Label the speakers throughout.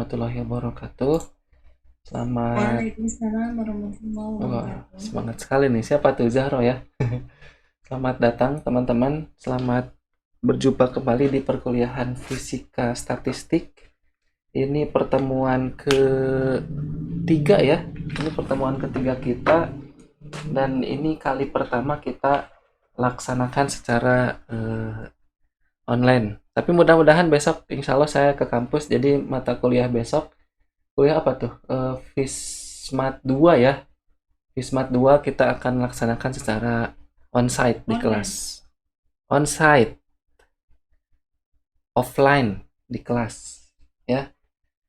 Speaker 1: warahmatullahi wabarakatuh. Selamat,
Speaker 2: Waalaikumsalam warahmatullahi
Speaker 1: wah,
Speaker 2: wabarakatuh.
Speaker 1: semangat sekali nih. Siapa tuh Zahro ya? Selamat datang teman-teman. Selamat berjumpa kembali di perkuliahan Fisika Statistik. Ini pertemuan ketiga ya. Ini pertemuan ketiga kita dan ini kali pertama kita laksanakan secara online. Tapi mudah-mudahan besok insya Allah saya ke kampus. Jadi mata kuliah besok kuliah apa tuh? Fismat 2 ya. Fismat 2 kita akan laksanakan secara onsite di
Speaker 2: Online.
Speaker 1: kelas. Onsite, offline di kelas. Ya.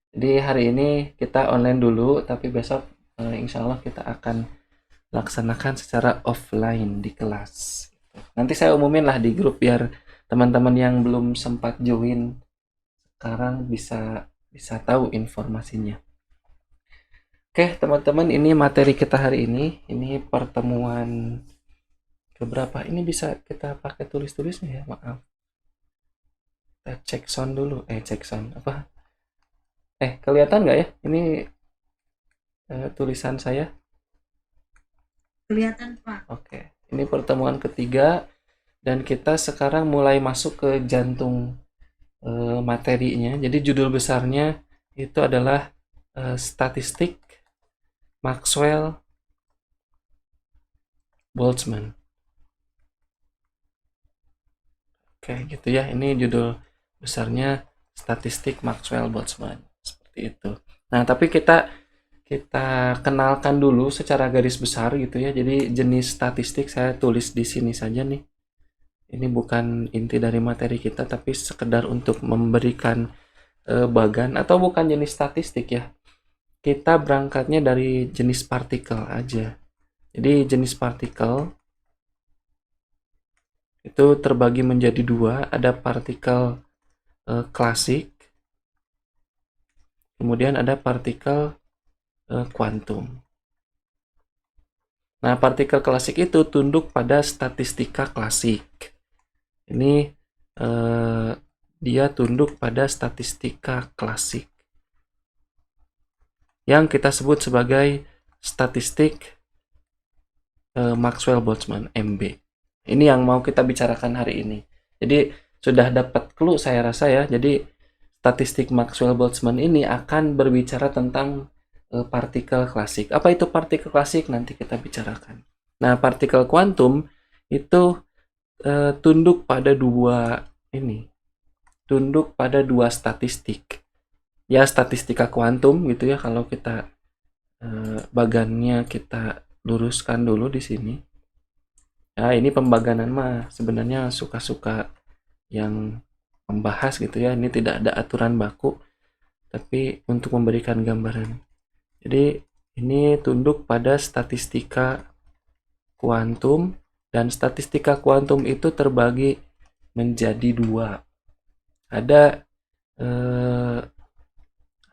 Speaker 1: Jadi hari ini kita online dulu, tapi besok insya Allah kita akan laksanakan secara offline di kelas. Nanti saya umumin lah di grup biar teman-teman yang belum sempat join sekarang bisa bisa tahu informasinya. Oke, teman-teman, ini materi kita hari ini. Ini pertemuan keberapa? Ini bisa kita pakai tulis-tulisnya ya, maaf. Kita cek sound dulu. Cek sound. Apa? Kelihatan nggak ya? Ini tulisan saya.
Speaker 2: Kelihatan, Pak.
Speaker 1: Oke. Ini pertemuan ketiga. Dan kita sekarang mulai masuk ke jantung materinya. Jadi judul besarnya itu adalah statistik Maxwell Boltzmann. Oke, gitu ya. Ini judul besarnya statistik Maxwell Boltzmann. Seperti itu. Nah, tapi kita kita kenalkan dulu secara garis besar gitu ya. Jadi jenis statistik saya tulis di sini saja nih. Ini bukan inti dari materi kita, tapi sekedar untuk memberikan bagan atau bukan jenis statistik ya. Kita berangkatnya dari jenis partikel aja. Jadi jenis partikel itu terbagi menjadi dua, ada partikel klasik, kemudian ada partikel kuantum. Nah, partikel klasik itu tunduk pada statistika klasik. Ini dia tunduk pada statistika klasik yang kita sebut sebagai statistik Maxwell-Boltzmann (MB). Ini yang mau kita bicarakan hari ini. Jadi sudah dapat clue saya rasa ya. Jadi statistik Maxwell-Boltzmann ini akan berbicara tentang partikel klasik. Apa itu partikel klasik? Nanti kita bicarakan. Nah, partikel kuantum itu tunduk pada dua statistik. Ya, statistika kuantum gitu ya, kalau kita bagannya kita luruskan dulu di sini. Nah, ini pembaganan mah sebenarnya suka-suka yang membahas gitu ya. Ini tidak ada aturan baku, tapi untuk memberikan gambaran. Jadi ini tunduk pada statistika kuantum, dan statistika kuantum itu terbagi menjadi dua. Ada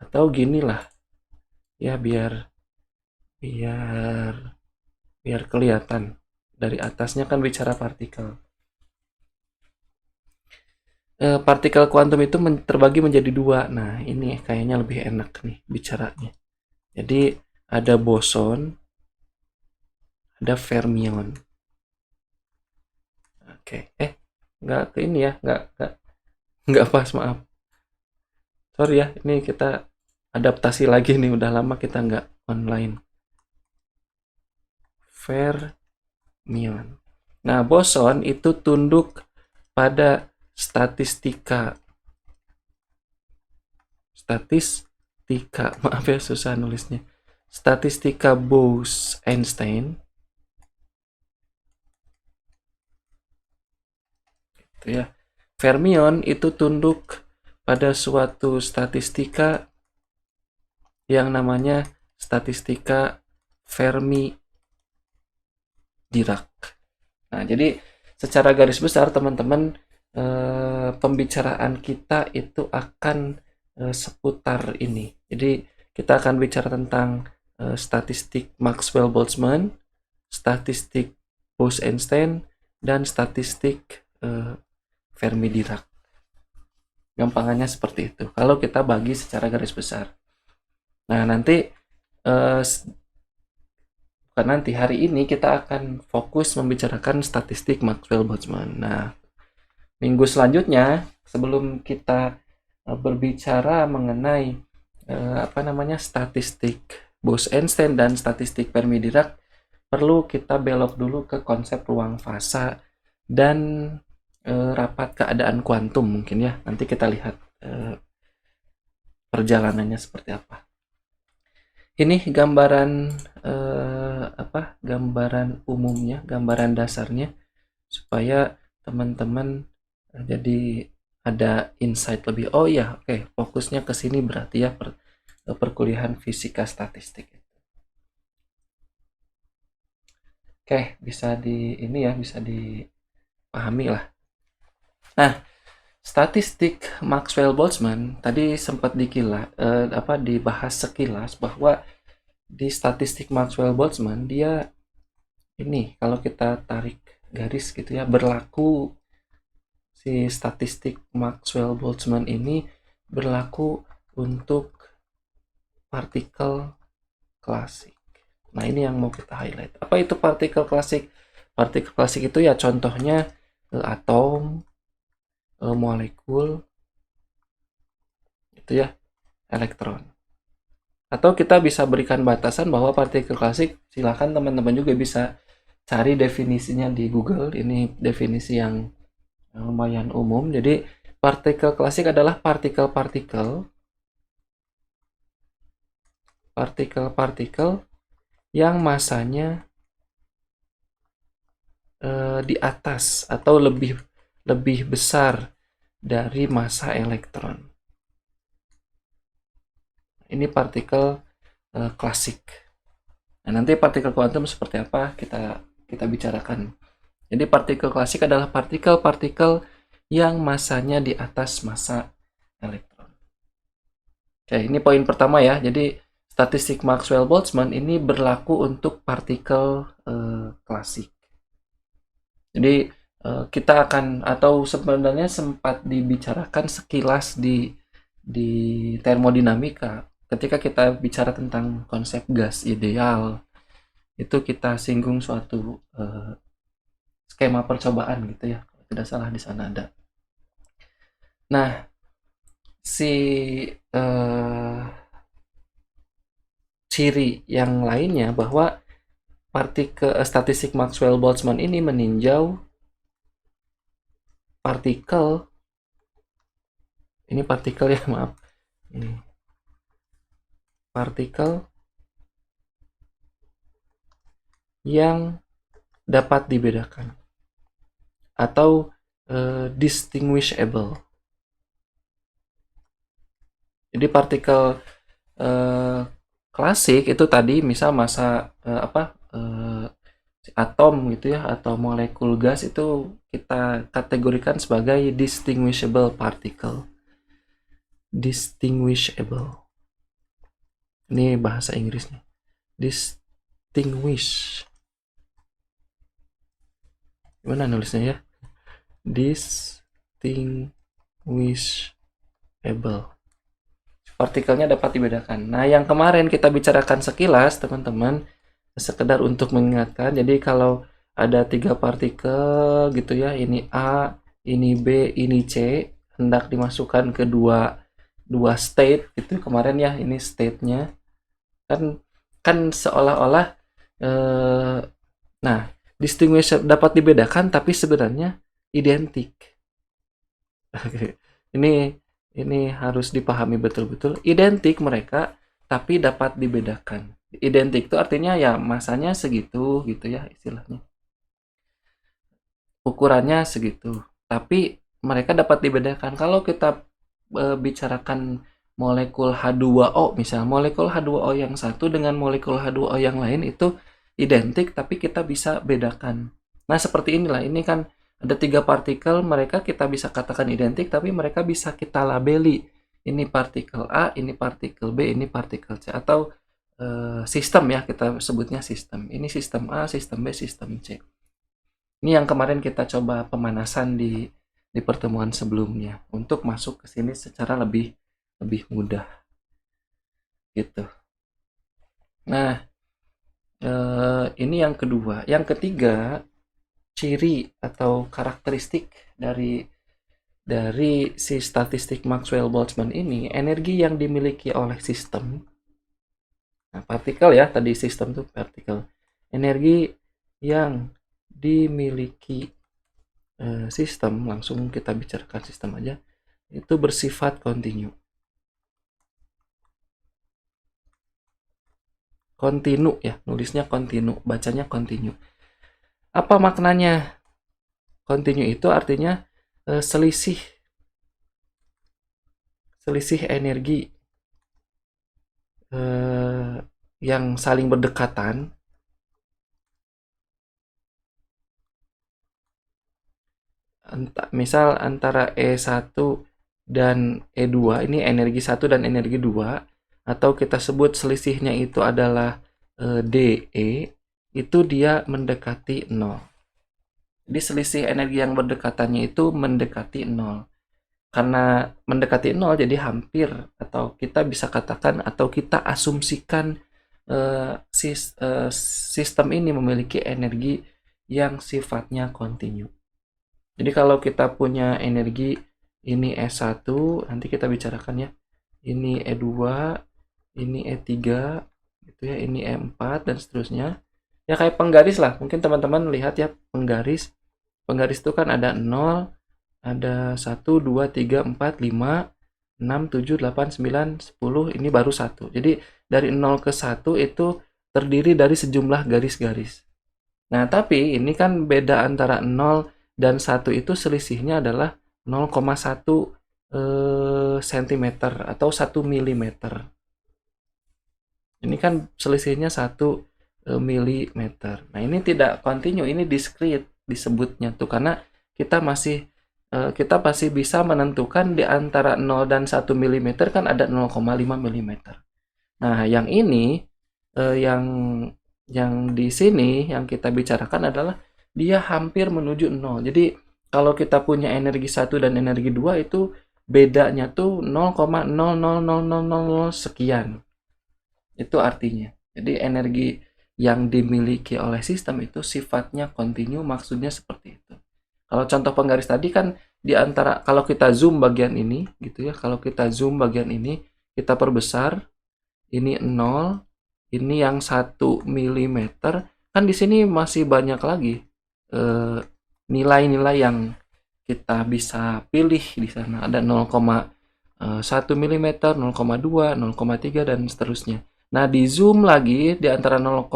Speaker 1: atau gini lah ya, biar biar biar kelihatan. Dari atasnya kan bicara partikel. Partikel kuantum itu terbagi menjadi dua. Nah, ini kayaknya lebih enak nih bicaranya. Jadi ada boson, ada fermion. Oke, nggak ke ini ya, nggak pas, maaf. Sorry ya, ini kita adaptasi lagi nih, udah lama kita nggak online. Fermion. Nah, boson itu tunduk pada statistika, maaf ya susah nulisnya. Statistika Bose-Einstein. Gitu ya. Fermion itu tunduk pada suatu statistika yang namanya statistika Fermi-Dirac. Nah, jadi secara garis besar teman-teman, pembicaraan kita itu akan seputar ini. Jadi kita akan bicara tentang statistik Maxwell-Boltzmann, statistik Bose-Einstein, dan statistik Fermi-Dirac. Gampangannya seperti itu. Kalau kita bagi secara garis besar. Nah, nanti bukan nanti, hari ini kita akan fokus membicarakan statistik Maxwell-Boltzmann. Nah, minggu selanjutnya sebelum kita berbicara mengenai statistik Bose-Einstein dan statistik Fermi-Dirac, perlu kita belok dulu ke konsep ruang fasa dan rapat keadaan kuantum mungkin ya. Nanti kita lihat perjalanannya seperti apa. Ini gambaran gambaran umumnya, gambaran dasarnya supaya teman-teman jadi ada insight lebih. Oh ya, oke, fokusnya ke sini berarti ya perkuliahan fisika statistik. Oke, bisa dipahami lah. Nah, statistik Maxwell-Boltzmann tadi sempat dibahas sekilas bahwa di statistik Maxwell-Boltzmann dia ini kalau kita tarik garis gitu ya, berlaku si statistik Maxwell-Boltzmann ini berlaku untuk partikel klasik. Nah, ini yang mau kita highlight. Apa itu partikel klasik? Partikel klasik itu ya contohnya atom, molekul, itu ya, elektron. Atau kita bisa berikan batasan bahwa partikel klasik, silakan teman-teman juga bisa cari definisinya di Google. Ini definisi yang lumayan umum. Jadi partikel klasik adalah partikel-partikel yang masanya di atas atau lebih besar dari massa elektron. Ini partikel klasik. Nah, nanti partikel kuantum seperti apa kita bicarakan. Jadi partikel klasik adalah partikel-partikel yang massanya di atas massa elektron. Oke, ini poin pertama ya. Jadi statistik Maxwell-Boltzmann ini berlaku untuk partikel klasik. Jadi kita akan, atau sebenarnya sempat dibicarakan sekilas di termodinamika ketika kita bicara tentang konsep gas ideal. Itu kita singgung suatu skema percobaan gitu ya, kalau tidak salah di sana ada. Nah, ciri yang lainnya bahwa statistik Maxwell-Boltzmann ini meninjau partikel, ini partikel ya, maaf, ini partikel yang dapat dibedakan atau distinguishable. Jadi partikel klasik itu tadi misal massa atom gitu ya, atau molekul gas itu kita kategorikan sebagai distinguishable particle. Distinguishable. Ini bahasa Inggris nih. Distinguish. Gimana nulisnya ya? Distinguishable. Partikelnya dapat dibedakan. Nah, yang kemarin kita bicarakan sekilas, teman-teman, sekedar untuk mengingatkan. Jadi kalau ada 3 partikel gitu ya, ini A, ini B, ini C, hendak dimasukkan ke dua state gitu kemarin ya, ini state-nya kan seolah-olah nah, distinguish dapat dibedakan tapi sebenarnya identik. ini harus dipahami betul-betul, identik mereka tapi dapat dibedakan. Identik itu artinya ya masanya segitu gitu ya istilahnya, ukurannya segitu, tapi mereka dapat dibedakan. Kalau kita bicarakan molekul H2O, misal molekul H2O yang satu dengan molekul H2O yang lain itu identik tapi kita bisa bedakan. Nah, seperti inilah, ini kan ada 3 partikel, mereka kita bisa katakan identik tapi mereka bisa kita labeli, ini partikel A, ini partikel B, ini partikel C, atau sistem ya, kita sebutnya sistem. Ini sistem A, sistem B, sistem C. Ini yang kemarin kita coba pemanasan di di pertemuan sebelumnya untuk masuk ke sini secara lebih mudah gitu. Nah, ini yang kedua. Yang ketiga, ciri atau karakteristik dari si statistik Maxwell-Boltzmann ini, energi yang dimiliki oleh sistem. Nah, partikel ya, tadi sistem tuh partikel. Energi yang dimiliki sistem, langsung kita bicarakan sistem aja, itu bersifat kontinu. Kontinu ya, nulisnya kontinu, bacanya kontinu. Apa maknanya? Kontinu itu artinya selisih energi yang saling berdekatan misal antara E1 dan E2, ini energi 1 dan energi 2, atau kita sebut selisihnya itu adalah DE, itu dia mendekati 0. Jadi selisih energi yang berdekatannya itu mendekati 0. Karena mendekati 0 jadi hampir, atau kita bisa katakan atau kita asumsikan sistem ini memiliki energi yang sifatnya kontinu. Jadi kalau kita punya energi ini E1, nanti kita bicarakan ya. Ini E2, ini E3, gitu ya, ini E4 dan seterusnya. Ya kayak penggaris lah. Mungkin teman-teman lihat ya penggaris. Penggaris itu kan ada 0, ada 1, 2, 3, 4, 5, 6, 7, 8, 9, 10, ini baru 1. Jadi dari 0 ke 1 itu terdiri dari sejumlah garis-garis. Nah, tapi ini kan beda antara 0 dan 1 itu selisihnya adalah 0,1 cm atau 1 mm. Ini kan selisihnya 1 mm. Nah, ini tidak kontinu, ini discrete disebutnya tuh karena kita masih bisa menentukan di antara 0 dan 1 mm kan ada 0,5 mm. Nah, yang ini yang di sini yang kita bicarakan adalah dia hampir menuju 0. Jadi kalau kita punya energi 1 dan energi 2 itu bedanya tuh 0,00000 sekian. Itu artinya. Jadi energi yang dimiliki oleh sistem itu sifatnya kontinu, maksudnya seperti itu. Kalau contoh penggaris tadi kan di antara, kalau kita zoom bagian ini gitu ya, kalau kita zoom bagian ini kita perbesar, ini 0, ini yang 1 mm, kan di sini masih banyak lagi nilai-nilai yang kita bisa pilih di sana. Ada 0,1 mm, 0,2, 0,3 dan seterusnya. Nah, di zoom lagi di antara 0,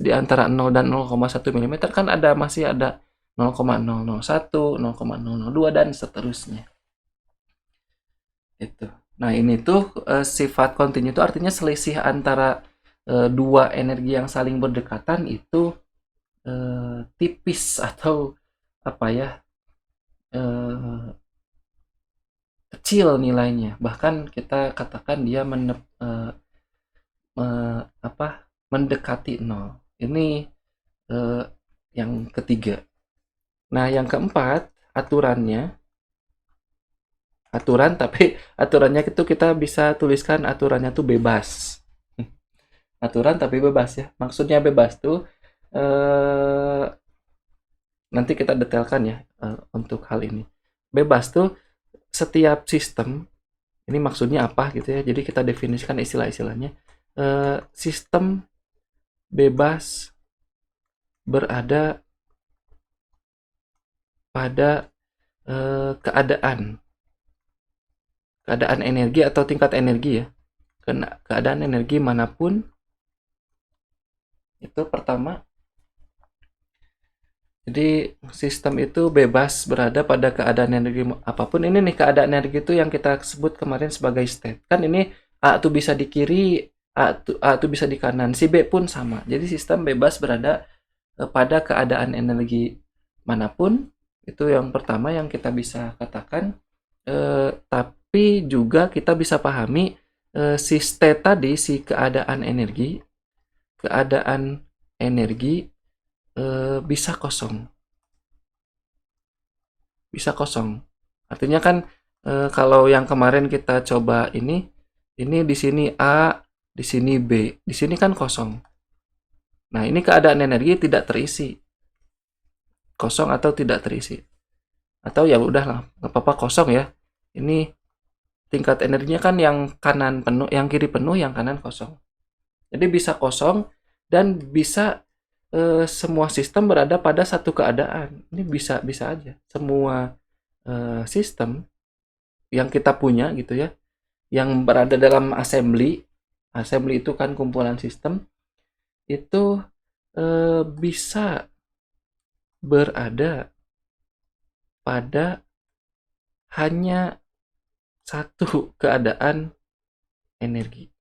Speaker 1: di antara 0 dan 0,1 mm kan masih ada 0,001, 0,002 dan seterusnya. Itu. Nah, ini tuh sifat kontinu itu artinya selisih antara dua energi yang saling berdekatan itu tipis atau apa ya, kecil nilainya. Bahkan kita katakan dia mendekati 0. Ini yang ketiga. Nah, yang keempat, aturannya. Tapi aturannya itu kita bisa tuliskan aturannya tuh bebas. Aturan tapi bebas ya. Maksudnya bebas tuh nanti kita detailkan ya untuk hal ini. Bebas tuh setiap sistem, ini maksudnya apa gitu ya. Jadi kita definisikan istilah-istilahnya. Sistem bebas berada pada keadaan energi atau tingkat energi ya. Keadaan energi manapun, itu pertama. Jadi sistem itu bebas berada pada keadaan energi apapun. Ini nih keadaan energi itu yang kita sebut kemarin sebagai state. Kan ini A itu bisa di kiri, A itu bisa di kanan, si B pun sama. Jadi sistem bebas berada pada keadaan energi manapun. Itu yang pertama yang kita bisa katakan. Tapi juga kita bisa pahami si state tadi, si keadaan energi bisa kosong. bisa kosong. Artinya kan kalau yang kemarin kita coba ini di sini A, di sini B, di sini kan kosong. Nah, ini keadaan energi tidak terisi. Kosong atau tidak terisi. Atau ya udahlah, nggak apa-apa kosong ya. Ini tingkat energinya kan yang kanan penuh, yang kiri penuh, yang kanan kosong. Jadi bisa kosong dan bisa semua sistem berada pada satu keadaan. Ini bisa bisa aja. Semua sistem yang kita punya gitu ya, yang berada dalam assembly. Assembly itu kan kumpulan sistem itu bisa berada pada hanya satu keadaan energi.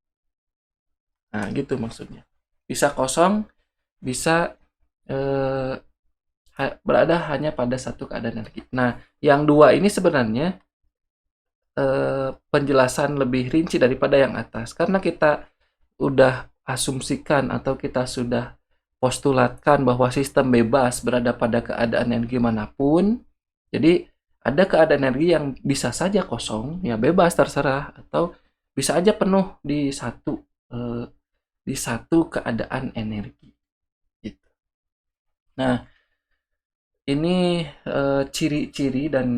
Speaker 1: Nah, gitu maksudnya. Bisa kosong, bisa berada hanya pada satu keadaan energi. Nah, yang dua ini sebenarnya penjelasan lebih rinci daripada yang atas. Karena kita udah asumsikan atau kita sudah postulatkan bahwa sistem bebas berada pada keadaan energi manapun. Jadi ada keadaan energi yang bisa saja kosong, ya bebas terserah, atau bisa aja penuh di satu keadaan energi. Gitu. Nah, ini ciri-ciri dan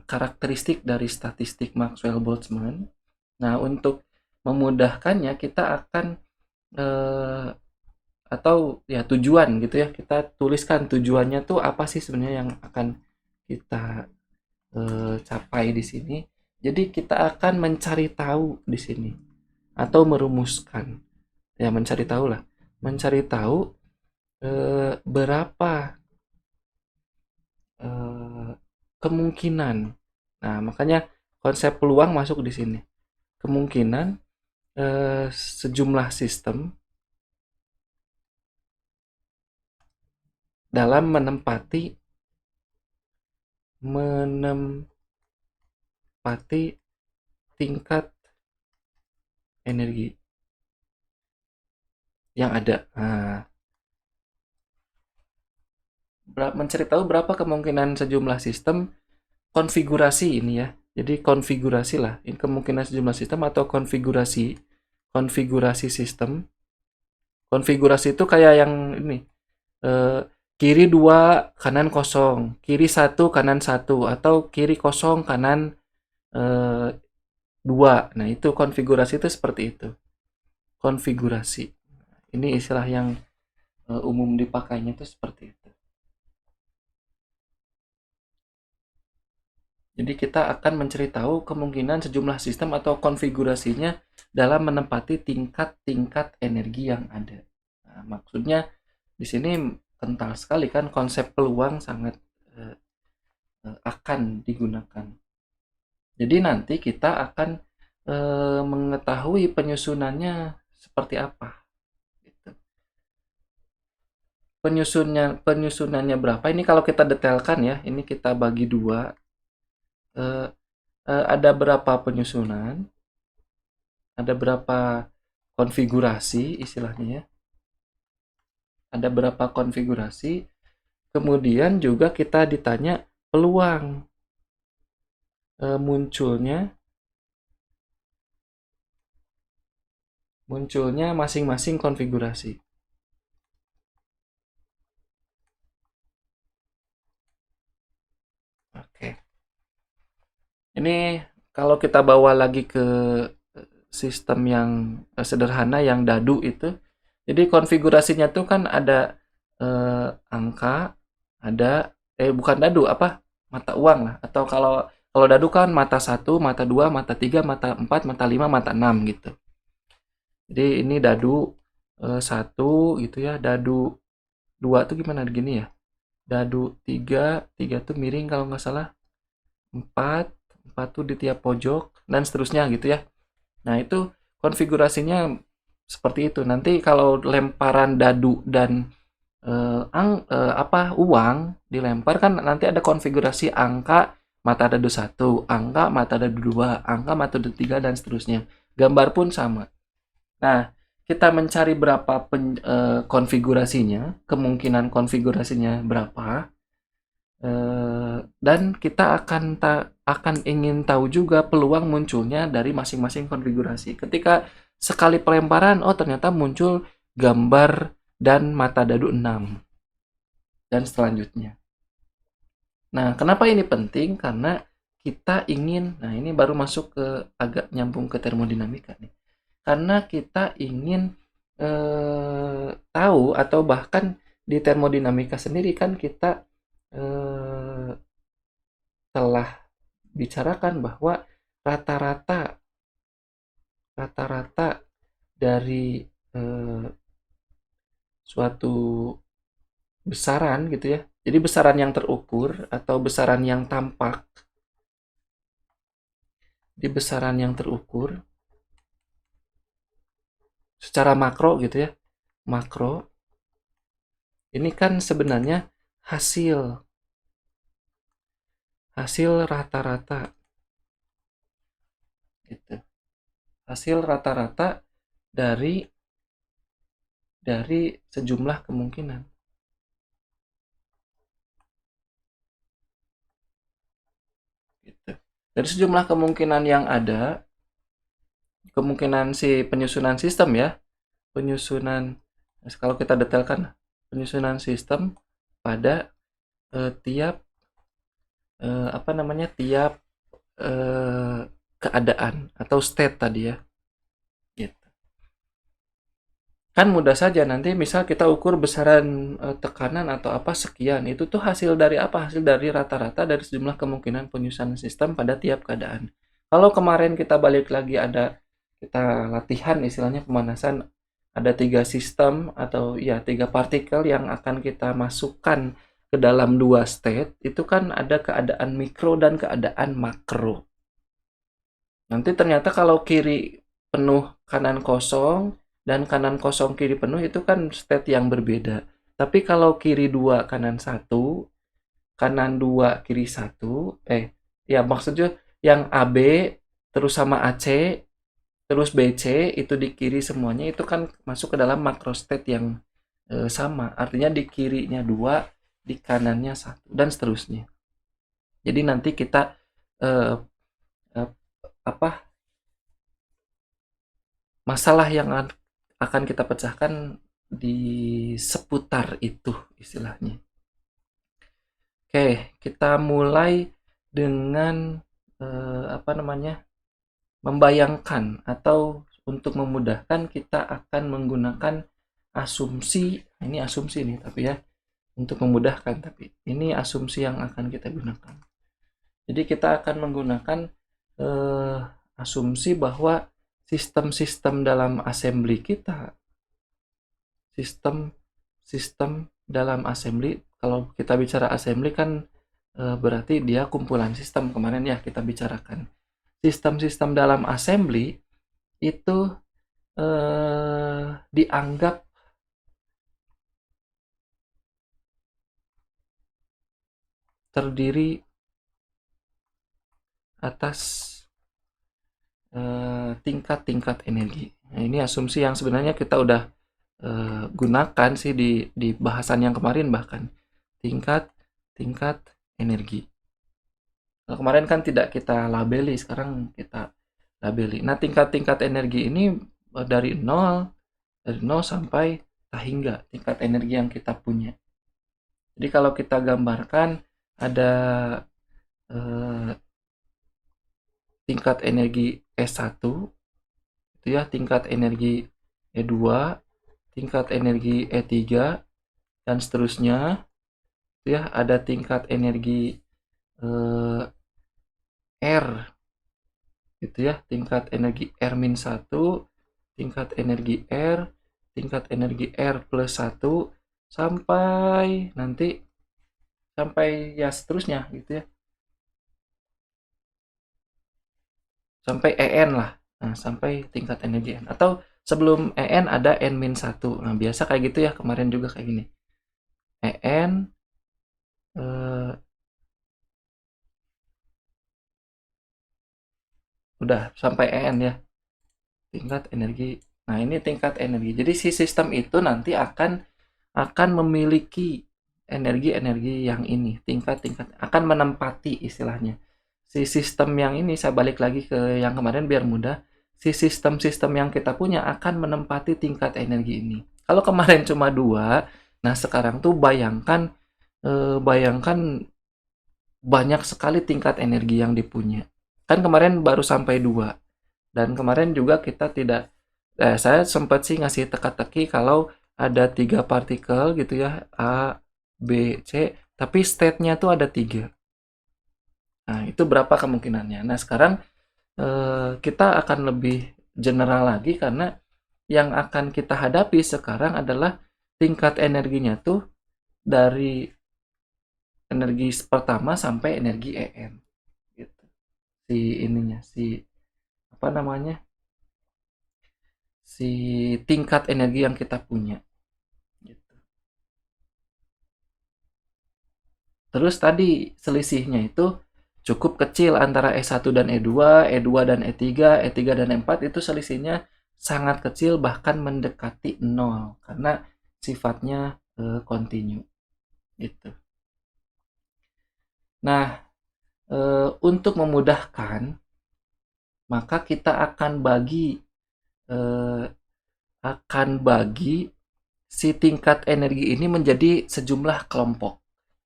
Speaker 1: karakteristik dari statistik Maxwell-Boltzmann. Nah, untuk memudahkannya kita akan atau ya tujuan gitu ya, kita tuliskan tujuannya tuh apa sih sebenarnya yang akan kita capai di sini. Jadi kita akan mencari tahu di sini atau merumuskan. Ya mencari tahu lah. Mencari tahu berapa kemungkinan. Nah, makanya konsep peluang masuk di sini. Kemungkinan sejumlah sistem dalam menempati tingkat energi yang ada. Nah, mencari tahu berapa kemungkinan sejumlah sistem konfigurasi ini ya. Jadi konfigurasi lah. Ini kemungkinan sejumlah sistem atau konfigurasi sistem. Konfigurasi itu kayak yang ini. Kiri 2, kanan kosong. Kiri 1, kanan 1. Atau kiri kosong, kanan 2. Nah, itu konfigurasi itu seperti itu. Konfigurasi. Ini istilah yang umum dipakainya itu seperti itu. Jadi kita akan mencari tahu kemungkinan sejumlah sistem atau konfigurasinya dalam menempati tingkat-tingkat energi yang ada. Nah, maksudnya di sini kental sekali kan, konsep peluang sangat akan digunakan. Jadi nanti kita akan mengetahui penyusunannya seperti apa. Gitu. Penyusunannya berapa? Ini kalau kita detailkan ya, ini kita bagi dua. Ada berapa penyusunan, ada berapa konfigurasi istilahnya ya, ada berapa konfigurasi, kemudian juga kita ditanya peluang munculnya masing-masing konfigurasi. Oke. Ini kalau kita bawa lagi ke sistem yang sederhana yang dadu itu, jadi konfigurasinya tuh kan ada angka, ada bukan dadu apa, mata uang lah, atau kalau dadu kan mata 1, mata 2, mata 3, mata 4, mata 5, mata 6 gitu. Jadi ini dadu 1 gitu ya, dadu 2 tuh gimana gini ya, dadu 3 tuh miring kalau nggak salah, 4 tuh di tiap pojok dan seterusnya gitu ya. Nah, itu konfigurasinya seperti itu. Nanti kalau lemparan dadu dan uang dilempar kan nanti ada konfigurasi angka mata dadu 1, angka mata dadu 2, angka mata dadu 3 dan seterusnya. Gambar pun sama. Nah, kita mencari berapa konfigurasinya, kemungkinan konfigurasinya berapa. Dan kita akan ingin tahu juga peluang munculnya dari masing-masing konfigurasi. Ketika sekali pelemparan, oh ternyata muncul gambar dan mata dadu 6 dan selanjutnya. Nah, kenapa ini penting? Karena kita ingin, nah ini baru masuk ke agak nyambung ke termodinamika nih. Karena kita ingin tahu atau bahkan di termodinamika sendiri kan kita telah bicarakan bahwa rata-rata dari suatu besaran gitu ya. Jadi besaran yang terukur atau besaran yang tampak di besaran yang terukur secara makro gitu ya. Makro ini kan sebenarnya hasil rata-rata gitu. Hasil rata-rata dari sejumlah kemungkinan. Gitu. Dari sejumlah kemungkinan yang ada, kemungkinan si penyusunan sistem ya, penyusunan kalau kita detailkan penyusunan sistem pada tiap tiap keadaan atau state tadi ya. Gitu. Kan mudah saja nanti misal kita ukur besaran tekanan atau apa sekian, itu tuh hasil dari apa? Hasil dari rata-rata dari sejumlah kemungkinan penyusunan sistem pada tiap keadaan. Kalau kemarin kita balik lagi kita latihan istilahnya pemanasan, ada 3 sistem atau ya 3 partikel yang akan kita masukkan ke dalam 2 state, itu kan ada keadaan mikro dan keadaan makro. Nanti ternyata kalau kiri penuh kanan kosong dan kanan kosong kiri penuh itu kan state yang berbeda. Tapi kalau kiri 2 kanan 1, kanan 2 kiri 1, ya maksudnya yang AB terus sama AC terus BC itu di kiri semuanya itu kan masuk ke dalam macro state yang sama. Artinya di kirinya 2, di kanannya 1 dan seterusnya. Jadi nanti kita eh, eh, apa masalah yang akan kita pecahkan di seputar itu istilahnya. Oke, kita mulai dengan membayangkan atau untuk memudahkan kita akan menggunakan asumsi. Ini asumsi nih tapi ya untuk memudahkan, tapi ini asumsi yang akan kita gunakan. Jadi kita akan menggunakan asumsi bahwa sistem-sistem dalam assembly kita, sistem dalam assembly, kalau kita bicara assembly kan berarti dia kumpulan sistem, kemarin ya kita bicarakan. Sistem-sistem dalam assembly itu dianggap terdiri atas tingkat-tingkat energi. Nah, ini asumsi yang sebenarnya kita udah gunakan sih di bahasan yang kemarin bahkan tingkat energi. Nah, kemarin kan tidak kita labeli, sekarang kita labeli. Nah, tingkat-tingkat energi ini dari 0 sampai hingga tingkat energi yang kita punya. Jadi kalau kita gambarkan ada tingkat energi S1 itu ya, tingkat energi E2, tingkat energi E3 dan seterusnya. Itu ya, ada tingkat energi R gitu ya, tingkat energi R-1, tingkat energi R, tingkat energi R plus 1 sampai nanti sampai ya seterusnya gitu ya. Sampai EN lah. Nah, sampai tingkat energi N. Atau sebelum EN ada N-1. Nah, biasa kayak gitu ya, kemarin juga kayak gini. EN udah sampai EN ya. Tingkat energi. Nah, ini tingkat energi. Jadi si sistem itu nanti akan memiliki energi-energi yang ini, tingkat-tingkat akan menempati istilahnya. Si sistem yang ini saya balik lagi ke yang kemarin biar mudah. Si sistem-sistem yang kita punya akan menempati tingkat energi ini. Kalau kemarin cuma dua, nah sekarang tuh bayangkan banyak sekali tingkat energi yang dipunya. Kan kemarin baru sampai dua. Dan kemarin juga kita tidak, saya sempat sih ngasih teka-teki kalau ada tiga partikel gitu ya, A, B, C, tapi state-nya tuh ada tiga. Nah, itu berapa kemungkinannya? Nah, sekarang kita akan lebih general lagi karena yang akan kita hadapi sekarang adalah tingkat energinya tuh dari energi pertama sampai energi EM gitu. Si apa namanya? Si tingkat energi yang kita punya gitu. Terus tadi selisihnya itu cukup kecil antara E1 dan E2, E2 dan E3, E3 dan E4 itu selisihnya sangat kecil bahkan mendekati 0 karena sifatnya kontinu gitu. Nah, untuk memudahkan maka kita eh, akan bagi si tingkat energi ini menjadi sejumlah kelompok.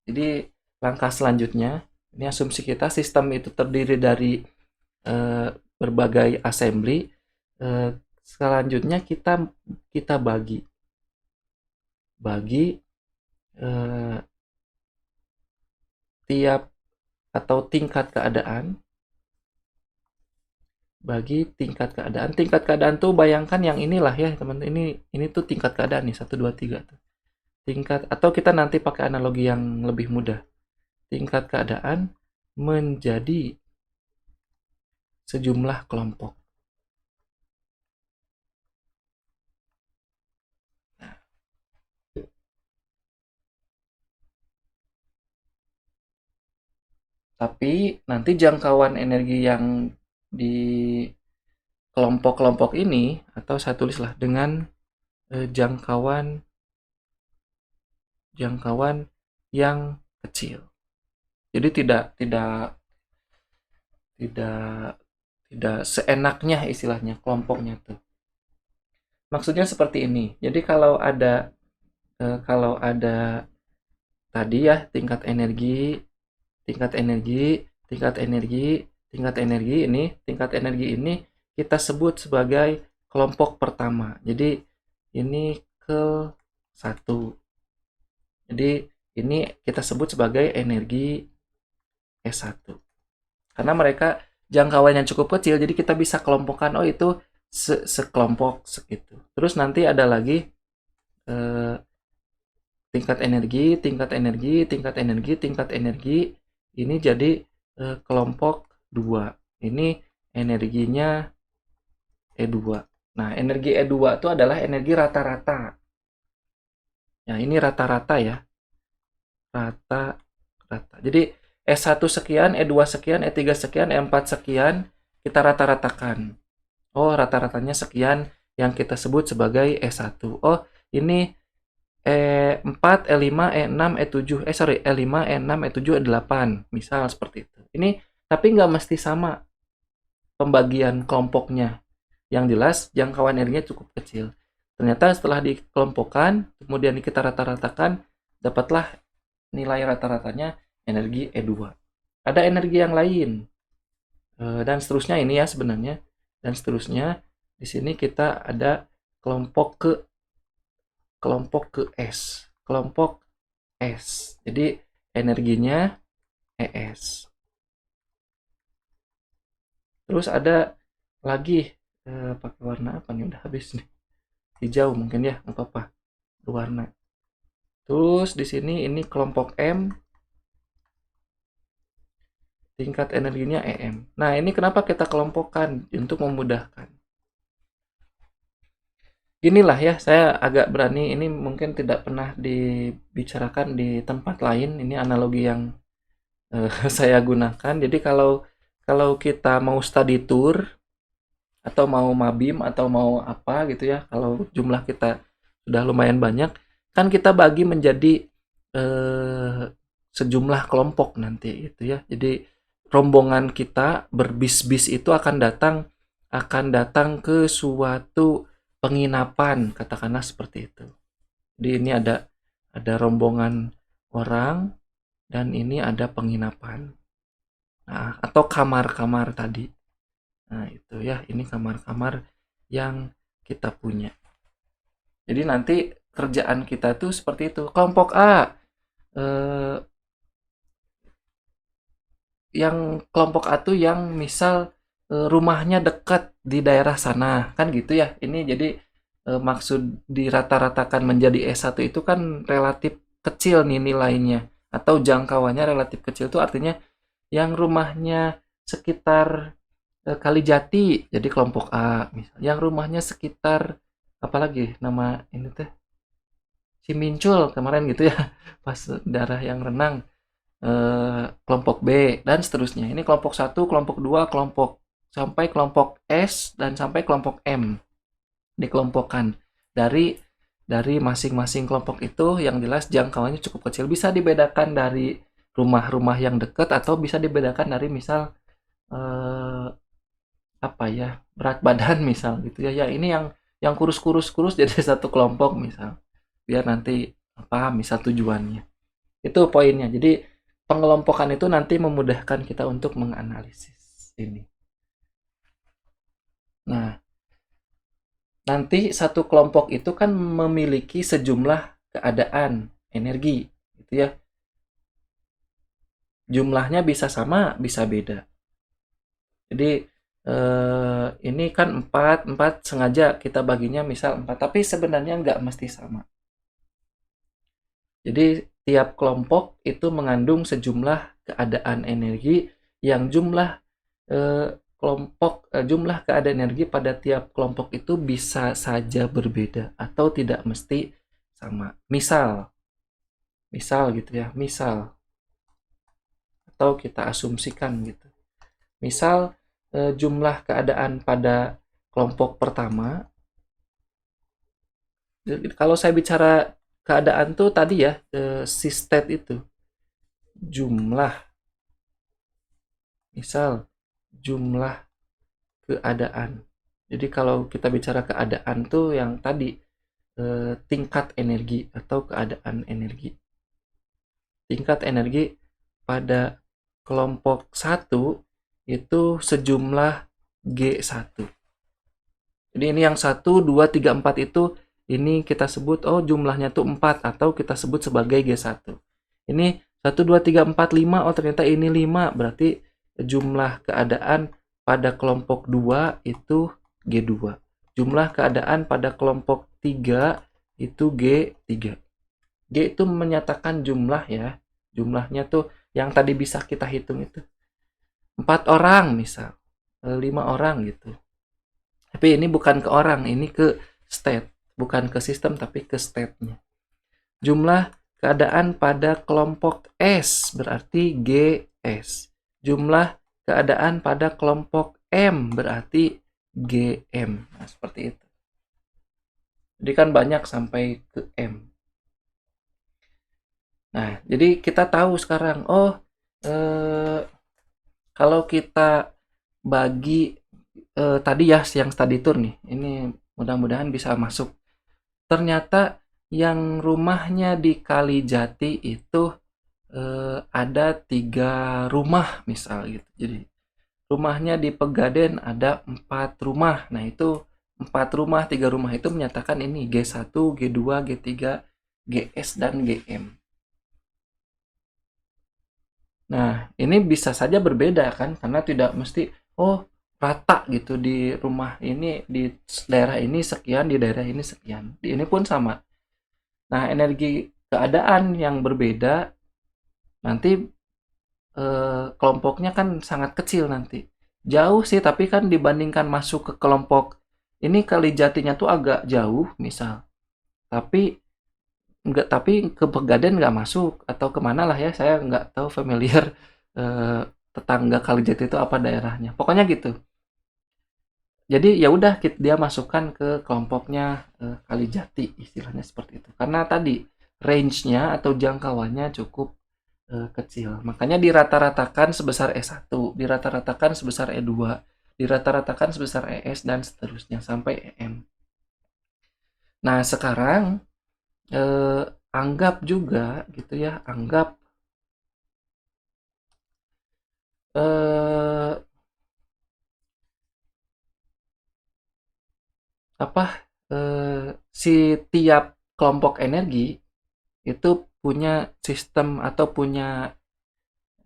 Speaker 1: Jadi langkah selanjutnya, ini asumsi kita sistem itu terdiri dari eh, berbagai assembly. Eh, Selanjutnya kita bagi eh, tiap atau tingkat keadaan tuh bayangkan yang inilah ya teman, ini tuh tingkat keadaan nih 1 2 3 tuh tingkat, atau kita nanti pakai analogi yang lebih mudah, tingkat keadaan menjadi sejumlah kelompok. Tapi nanti jangkauan energi yang di kelompok-kelompok ini, atau saya tulislah dengan jangkauan yang kecil. Jadi tidak tidak tidak seenaknya istilahnya kelompoknya tuh. Maksudnya seperti ini. Jadi kalau ada tadi ya tingkat energi, tingkat energi, tingkat energi ini, tingkat energi ini kita sebut sebagai kelompok pertama. Jadi ini ke 1. Jadi ini kita sebut sebagai energi E1. Karena mereka jangkauannya cukup kecil, jadi kita bisa kelompokkan, oh itu sekelompok segitu. Terus nanti ada lagi eh, tingkat energi, tingkat energi, tingkat energi, tingkat energi. Ini jadi kelompok 2. Ini energinya E2. Nah, energi E2 itu adalah energi rata-rata. Nah, ini rata-rata ya. Rata-rata. Jadi E1 sekian, E2 sekian, E3 sekian, E4 sekian, kita rata-ratakan. Oh, rata-ratanya sekian yang kita sebut sebagai E1. Oh, ini E4, E5, E6, E7, E5, E6, E7, E8, misal seperti itu. Ini tapi nggak mesti sama pembagian kelompoknya. Yang jelas jangkauan energinya cukup kecil. Ternyata setelah dikelompokkan, kemudian kita rata-ratakan, dapatlah nilai rata-ratanya energi E2. Ada energi yang lain, dan seterusnya ini ya sebenarnya. Dan seterusnya, di sini kita ada kelompok ke S. Kelompok S. Jadi energinya ES. Terus ada lagi pakai warna apa nih? Udah habis nih. Hijau mungkin ya, nggak apa-apa. Berwarna. Terus di sini ini kelompok M. Tingkat energinya EM. Nah, ini kenapa kita kelompokkan untuk memudahkan. Inilah ya, saya agak berani, ini mungkin tidak pernah dibicarakan di tempat lain. Ini analogi yang saya gunakan. Jadi kalau kita mau study tour atau mau mabim atau mau apa gitu ya, kalau jumlah kita sudah lumayan banyak, kan kita bagi menjadi sejumlah kelompok nanti itu ya. Jadi rombongan kita berbis-bis itu akan datang ke suatu penginapan, katakanlah seperti itu. Jadi ini ada rombongan orang dan ini ada penginapan. Nah, atau kamar-kamar tadi. Nah, itu ya, ini kamar-kamar yang kita punya. Jadi nanti kerjaan kita tuh seperti itu. Kelompok A, eh, yang kelompok A tuh yang misal rumahnya dekat di daerah sana, kan gitu ya. Ini jadi maksud dirata-ratakan menjadi S1 itu kan relatif kecil nih nilainya atau jangkauannya relatif kecil itu artinya yang rumahnya sekitar Kalijati jadi kelompok A misal. Yang rumahnya sekitar apalagi nama ini teh Cimincul kemarin gitu ya pas daerah yang renang kelompok B dan seterusnya. Ini kelompok 1, kelompok 2, kelompok sampai kelompok S dan sampai kelompok M dikelompokkan dari masing-masing kelompok itu yang jelas jangkauannya cukup kecil. Bisa dibedakan dari rumah-rumah yang dekat atau bisa dibedakan dari misal apa ya berat badan misal gitu ya. Ya ini yang kurus-kurus jadi satu kelompok misal biar nanti apa misal tujuannya. Itu poinnya. Jadi pengelompokan itu nanti memudahkan kita untuk menganalisis ini. Nah, nanti satu kelompok itu kan memiliki sejumlah keadaan energi, gitu ya. Jumlahnya bisa sama, bisa beda. Jadi ini kan 4 sengaja kita baginya misal 4, tapi sebenarnya nggak mesti sama. Jadi tiap kelompok itu mengandung sejumlah keadaan energi yang jumlah keadaan energi pada tiap kelompok itu bisa saja berbeda atau tidak mesti sama. Misal gitu ya, misal atau kita asumsikan gitu. Misal jumlah keadaan pada kelompok pertama, kalau saya bicara keadaan tuh tadi ya, si state itu jumlah, misal jumlah keadaan. Jadi kalau kita bicara keadaan tuh yang tadi tingkat energi atau keadaan energi. Tingkat energi pada kelompok 1 itu sejumlah G1. Jadi ini yang 1, 2, 3, 4 itu ini kita sebut jumlahnya tuh 4 atau kita sebut sebagai G1. Ini 1, 2, 3, 4, 5 ternyata ini 5 berarti jumlah keadaan pada kelompok 2 itu G2. Jumlah keadaan pada kelompok 3 itu G3. G itu menyatakan jumlah ya. Jumlahnya tuh yang tadi bisa kita hitung itu. 4 orang misal. 5 orang gitu. Tapi ini bukan ke orang, ini ke state. Bukan ke sistem tapi ke state-nya. Jumlah keadaan pada kelompok S berarti GS. Jumlah keadaan pada kelompok M berarti GM. Nah, seperti itu. Jadi kan banyak sampai ke M. Nah, jadi kita tahu sekarang, kalau kita bagi tadi ya yang study tour nih, ini mudah-mudahan bisa masuk. Ternyata yang rumahnya di Kalijati itu ada 3 rumah misal gitu. Jadi rumahnya di Pegaden ada 4 rumah. Nah itu 4 rumah, 3 rumah itu menyatakan ini G1, G2, G3, GS, dan GM. Nah ini bisa saja berbeda kan, karena tidak mesti, rata gitu di rumah ini, di daerah ini sekian, di daerah ini sekian. Di ini pun sama. Nah energi keadaan yang berbeda nanti kelompoknya kan sangat kecil nanti. Jauh sih, tapi kan dibandingkan masuk ke kelompok ini Kalijatinya tuh agak jauh misal. Tapi ke Pegaden nggak masuk atau kemana lah ya, saya nggak tahu familiar tetangga Kalijati itu apa daerahnya. Pokoknya gitu. Jadi ya udah dia masukkan ke kelompoknya Kalijati istilahnya seperti itu. Karena tadi range-nya atau jangkauannya cukup kecil. Makanya dirata-ratakan sebesar E1, dirata-ratakan sebesar E2, dirata-ratakan sebesar ES, dan seterusnya sampai EM. Nah, sekarang anggap juga gitu ya, anggap eh, apa si tiap kelompok energi itu punya sistem atau punya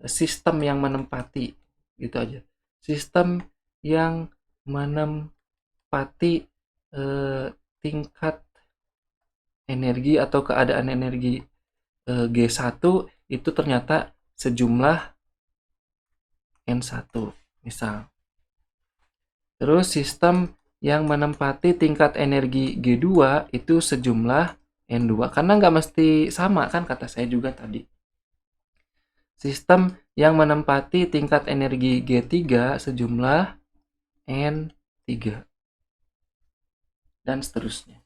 Speaker 1: sistem yang menempati gitu aja. Sistem yang menempati tingkat energi atau keadaan energi G1 itu ternyata sejumlah N1 misal. Terus sistem yang menempati tingkat energi G2 itu sejumlah N2. Karena nggak mesti sama kan kata saya juga tadi. Sistem yang menempati tingkat energi G3 sejumlah N3. Dan seterusnya.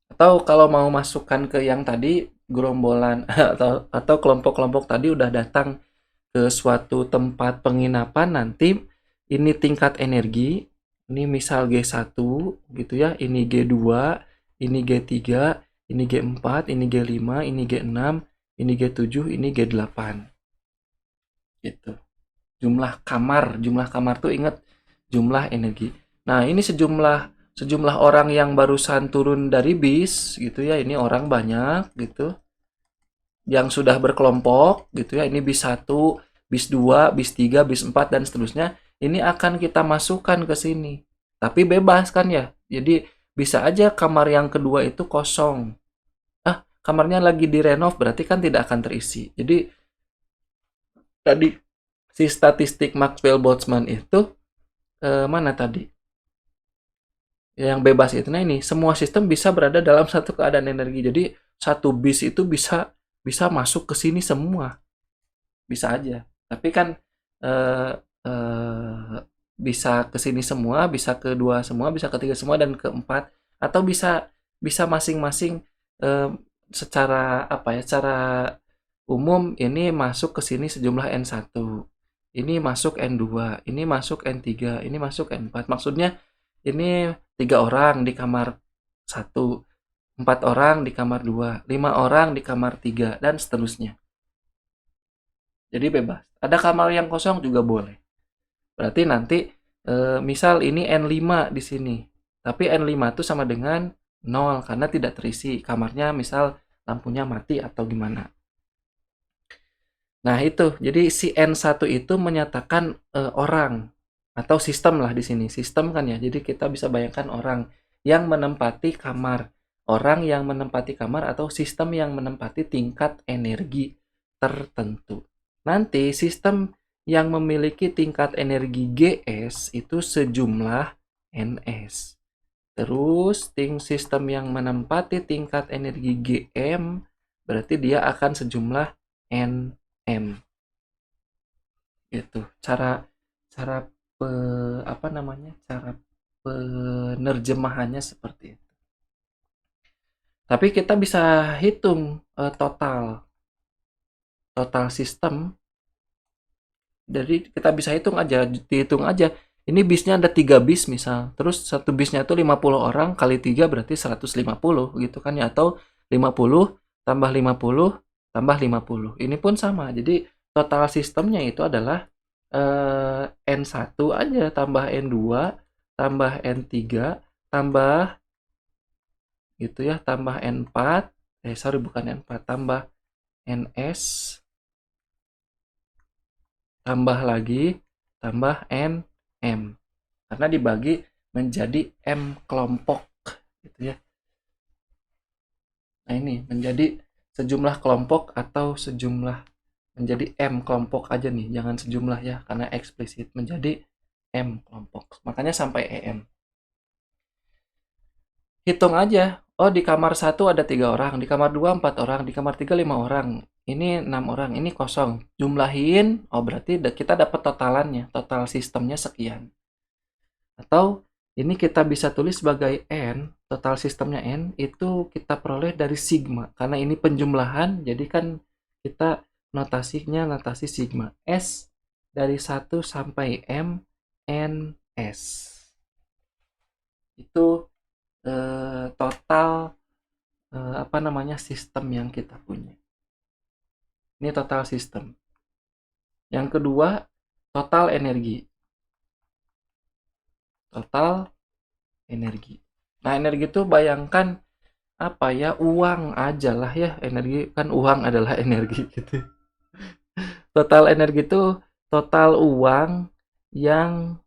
Speaker 1: Atau kalau mau masukkan ke yang tadi, gerombolan atau kelompok-kelompok tadi udah datang ke suatu tempat penginapan, nanti ini tingkat energi, ini misal G1 gitu ya, ini G2, ini G3, ini G4, ini G5, ini G6, ini G7, ini G8. Gitu. Jumlah kamar tuh ingat jumlah energi. Nah, ini sejumlah orang yang barusan turun dari bis gitu ya, ini orang banyak gitu. Yang sudah berkelompok gitu ya, ini bis 1, bis 2, bis 3, bis 4 dan seterusnya. Ini akan kita masukkan ke sini. Tapi bebas kan ya. Jadi bisa aja kamar yang kedua itu kosong. Kamarnya lagi direnov berarti kan tidak akan terisi. Jadi tadi si statistik Maxwell-Boltzmann itu mana tadi? Yang bebas itu. Nah ini semua sistem bisa berada dalam satu keadaan energi. Jadi satu bis itu bisa masuk ke sini semua. Bisa aja. Tapi kan eh, bisa ke sini semua, bisa ke dua semua, bisa ketiga semua dan keempat, atau bisa masing-masing eh, secara apa ya? Secara umum ini masuk ke sini sejumlah N1. Ini masuk N2, ini masuk N3, ini masuk N4. Maksudnya ini 3 orang di kamar 1, 4 orang di kamar 2, 5 orang di kamar 3, dan seterusnya. Jadi bebas. Ada kamar yang kosong juga boleh. Berarti nanti misal ini N5 di sini. Tapi N5 itu sama dengan 0 karena tidak terisi. Kamarnya misal lampunya mati atau gimana. Nah, itu. Jadi si N1 itu menyatakan orang atau sistem lah di sini. Sistem kan ya. Jadi kita bisa bayangkan orang yang menempati kamar. Orang yang menempati kamar atau sistem yang menempati tingkat energi tertentu. Nanti sistem yang memiliki tingkat energi Gs itu sejumlah Ns. Terus sistem yang menempati tingkat energi Gm berarti dia akan sejumlah Nm. Gitu. Cara cara penerjemahannya seperti itu. Tapi kita bisa hitung total sistem. Jadi kita bisa dihitung aja. Ini bisnya ada 3 bis misal. Terus satu bisnya itu 50 orang kali 3 berarti 150 gitu kan ya. Atau 50 tambah 50 tambah 50. Ini pun sama. Jadi total sistemnya itu adalah N1 aja tambah N2 tambah N3 tambah gitu ya, tambah N4. Bukan N4, tambah NS tambah lagi tambah NM karena dibagi menjadi M kelompok gitu ya. Nah ini menjadi sejumlah kelompok atau menjadi M kelompok aja nih, jangan sejumlah ya karena eksplisit, menjadi M kelompok. Makanya sampai EM. Hitung aja. Oh, di kamar 1 ada 3 orang, di kamar 2 4 orang, di kamar 3 5 orang. Ini 6 orang, ini kosong. Jumlahin, oh berarti kita dapat totalannya, total sistemnya sekian. Atau ini kita bisa tulis sebagai N total sistemnya N, itu kita peroleh dari sigma. Karena ini penjumlahan, jadi kan kita notasinya notasi sigma. S dari 1 sampai M, N, S. Itu total sistem yang kita punya. Ini total sistem. Yang kedua, total energi. Total energi. Nah, energi itu bayangkan uang aja lah ya. Energi kan uang adalah energi gitu. Total energi itu total uang yang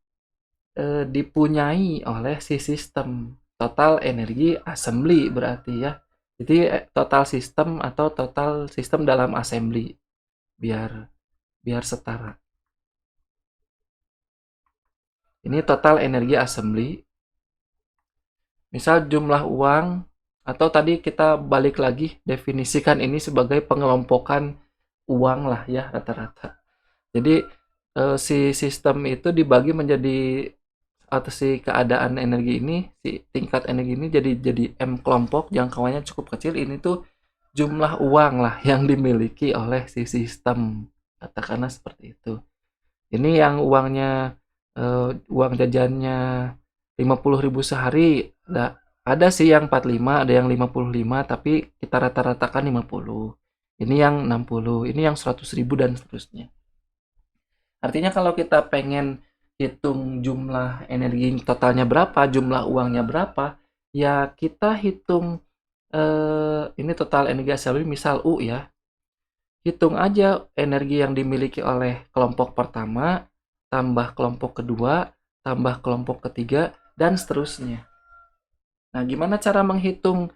Speaker 1: dipunyai oleh si sistem. Total energi assembly berarti ya. Jadi total sistem atau total sistem dalam assembly biar setara. Ini total energi assembly. Misal jumlah uang, atau tadi kita balik lagi definisikan ini sebagai pengelompokan uang lah ya rata-rata. Jadi si sistem itu dibagi menjadi, atau si keadaan energi ini, si tingkat energi ini jadi M kelompok, jangkauannya cukup kecil. Ini tuh jumlah uang lah yang dimiliki oleh si sistem, katakanlah seperti itu. Ini yang uangnya uang jajannya 50.000 sehari, ada sih yang 45, ada yang 55, tapi kita rata-ratakan 50. Ini yang 60, ini yang 100.000 dan seterusnya. Artinya kalau kita pengen hitung jumlah energi totalnya berapa, jumlah uangnya berapa, ya kita hitung ini total energi assembly misal U ya. Hitung aja energi yang dimiliki oleh kelompok pertama, tambah kelompok kedua, tambah kelompok ketiga, dan seterusnya. Nah, gimana cara menghitung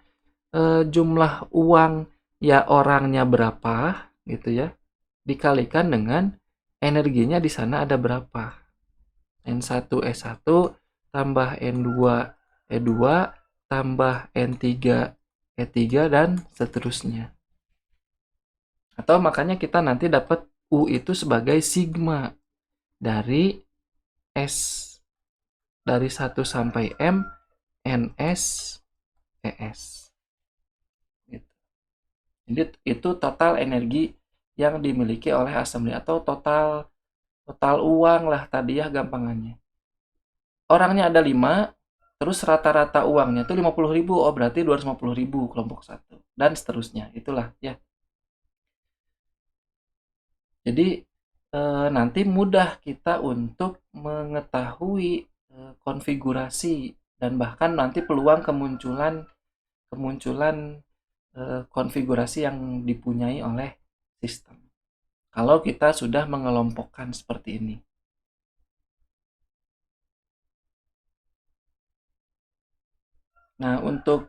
Speaker 1: jumlah uang ya orangnya berapa gitu ya, dikalikan dengan energinya di sana ada berapa. N1 E1 tambah N2 E2 tambah N3 E3 dan seterusnya. Atau makanya kita nanti dapat U itu sebagai sigma dari S dari 1 sampai M NS ES. Gitu. Jadi itu total energi yang dimiliki oleh assembly atau total uang lah tadi ya gampangannya. Orangnya ada 5, terus rata-rata uangnya itu 50.000, oh berarti 250.000 kelompok 1 dan seterusnya. Itulah ya. Jadi nanti mudah kita untuk mengetahui konfigurasi dan bahkan nanti peluang kemunculan konfigurasi yang dipunyai oleh sistem. Kalau kita sudah mengelompokkan seperti ini. Nah, untuk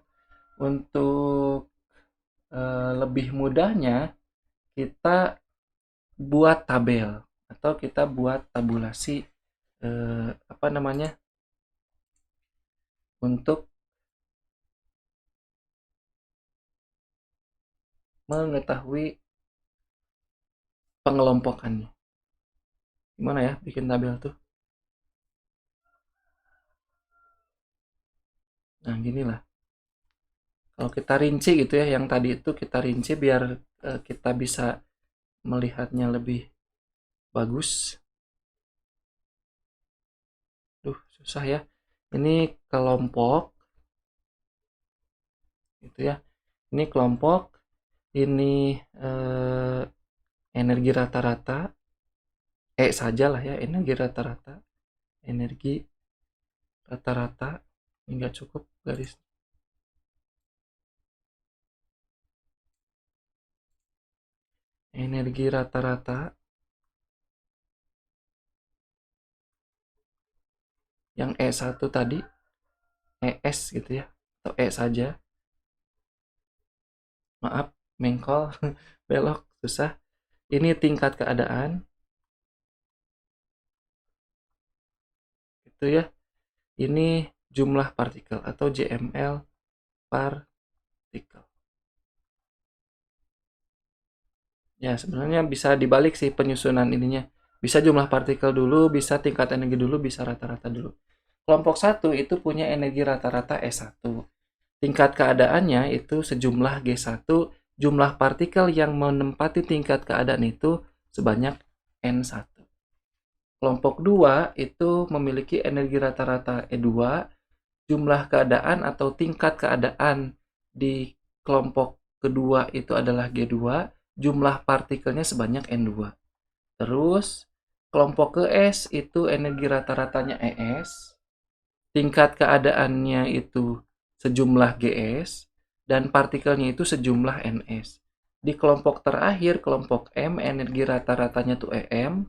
Speaker 1: lebih mudahnya kita buat tabel atau kita buat tabulasi untuk mengetahui pengelompokannya. Gimana ya bikin tabel tuh? Nah, ginilah. Kalau kita rinci gitu ya, yang tadi itu kita rinci biar kita bisa melihatnya lebih bagus. Susah ya. Ini kelompok gitu ya. Ini kelompok, ini energi rata-rata, sajalah ya, energi rata-rata, energi rata-rata, enggak cukup garis. Energi rata-rata yang E1 tadi, ES gitu ya, atau E saja. Maaf, mengkol, belok, susah. Ini tingkat keadaan. Itu ya. Ini jumlah partikel atau JML partikel. Ya, sebenarnya bisa dibalik sih penyusunan ininya. Bisa jumlah partikel dulu, bisa tingkat energi dulu, bisa rata-rata dulu. Kelompok 1 itu punya energi rata-rata E1. tingkat keadaannya itu sejumlah G1, jumlah partikel yang menempati tingkat keadaan itu sebanyak N1. Kelompok 2 itu memiliki energi rata-rata E2, jumlah keadaan atau tingkat keadaan di kelompok kedua itu adalah G2, jumlah partikelnya sebanyak N2. Terus kelompok ke S itu energi rata-ratanya ES, tingkat keadaannya itu sejumlah GS, dan partikelnya itu sejumlah NS. Di kelompok terakhir, kelompok M, energi rata-ratanya tuh EM.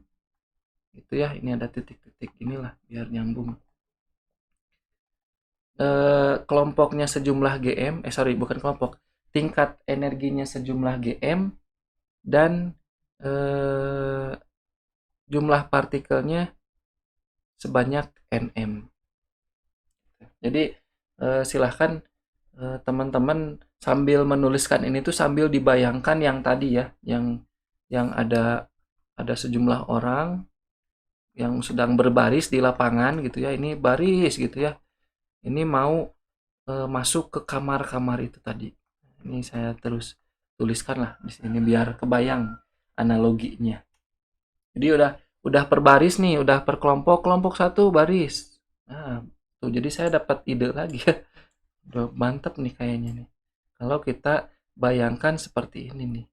Speaker 1: Itu ya, ini ada titik-titik inilah biar nyambung. Kelompoknya sejumlah GM, bukan kelompok, tingkat energinya sejumlah GM dan jumlah partikelnya sebanyak NM. Jadi silahkan teman-teman sambil menuliskan ini tuh sambil dibayangkan yang tadi ya, yang ada sejumlah orang yang sedang berbaris di lapangan gitu ya. Ini baris gitu ya. Ini mau masuk ke kamar-kamar itu tadi. Ini saya terus tuliskan lah di sini biar kebayang analoginya. Jadi udah per baris nih, udah per kelompok, kelompok 1 baris. Nah, tuh jadi saya dapat ide lagi ya. Udah mantap nih kayaknya nih. Kalau kita bayangkan seperti ini nih.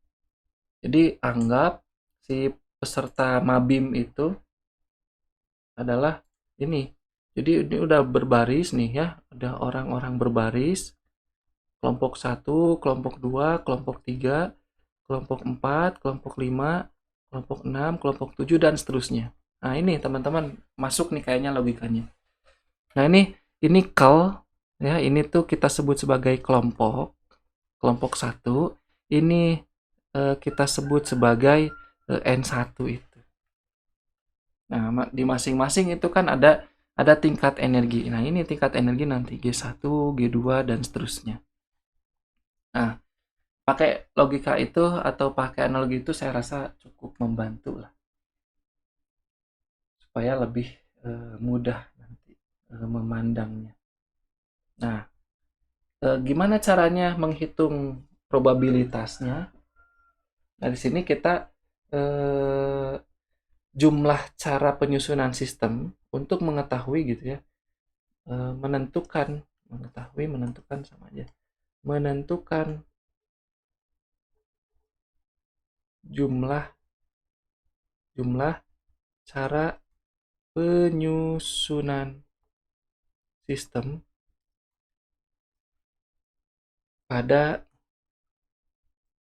Speaker 1: Jadi anggap si peserta Mabim itu adalah ini. Jadi ini udah berbaris nih ya, ada orang-orang berbaris. Kelompok 1, kelompok 2, kelompok 3, kelompok 4, kelompok 5, kelompok 6, kelompok 7 dan seterusnya. Nah, ini teman-teman masuk nih kayaknya logikanya. Nah, ini call ya, ini tuh kita sebut sebagai kelompok 1. Ini kita sebut sebagai N1 itu. Nah, di masing-masing itu kan ada tingkat energi. Nah, ini tingkat energi nanti G1, G2 dan seterusnya. Nah, pakai logika itu atau pakai analogi itu saya rasa cukup membantu lah. Supaya lebih mudah nanti memandangnya. Nah, gimana caranya menghitung probabilitasnya? Nah, di sini kita jumlah cara penyusunan sistem untuk mengetahui gitu ya, menentukan sama aja, menentukan jumlah cara penyusunan sistem pada,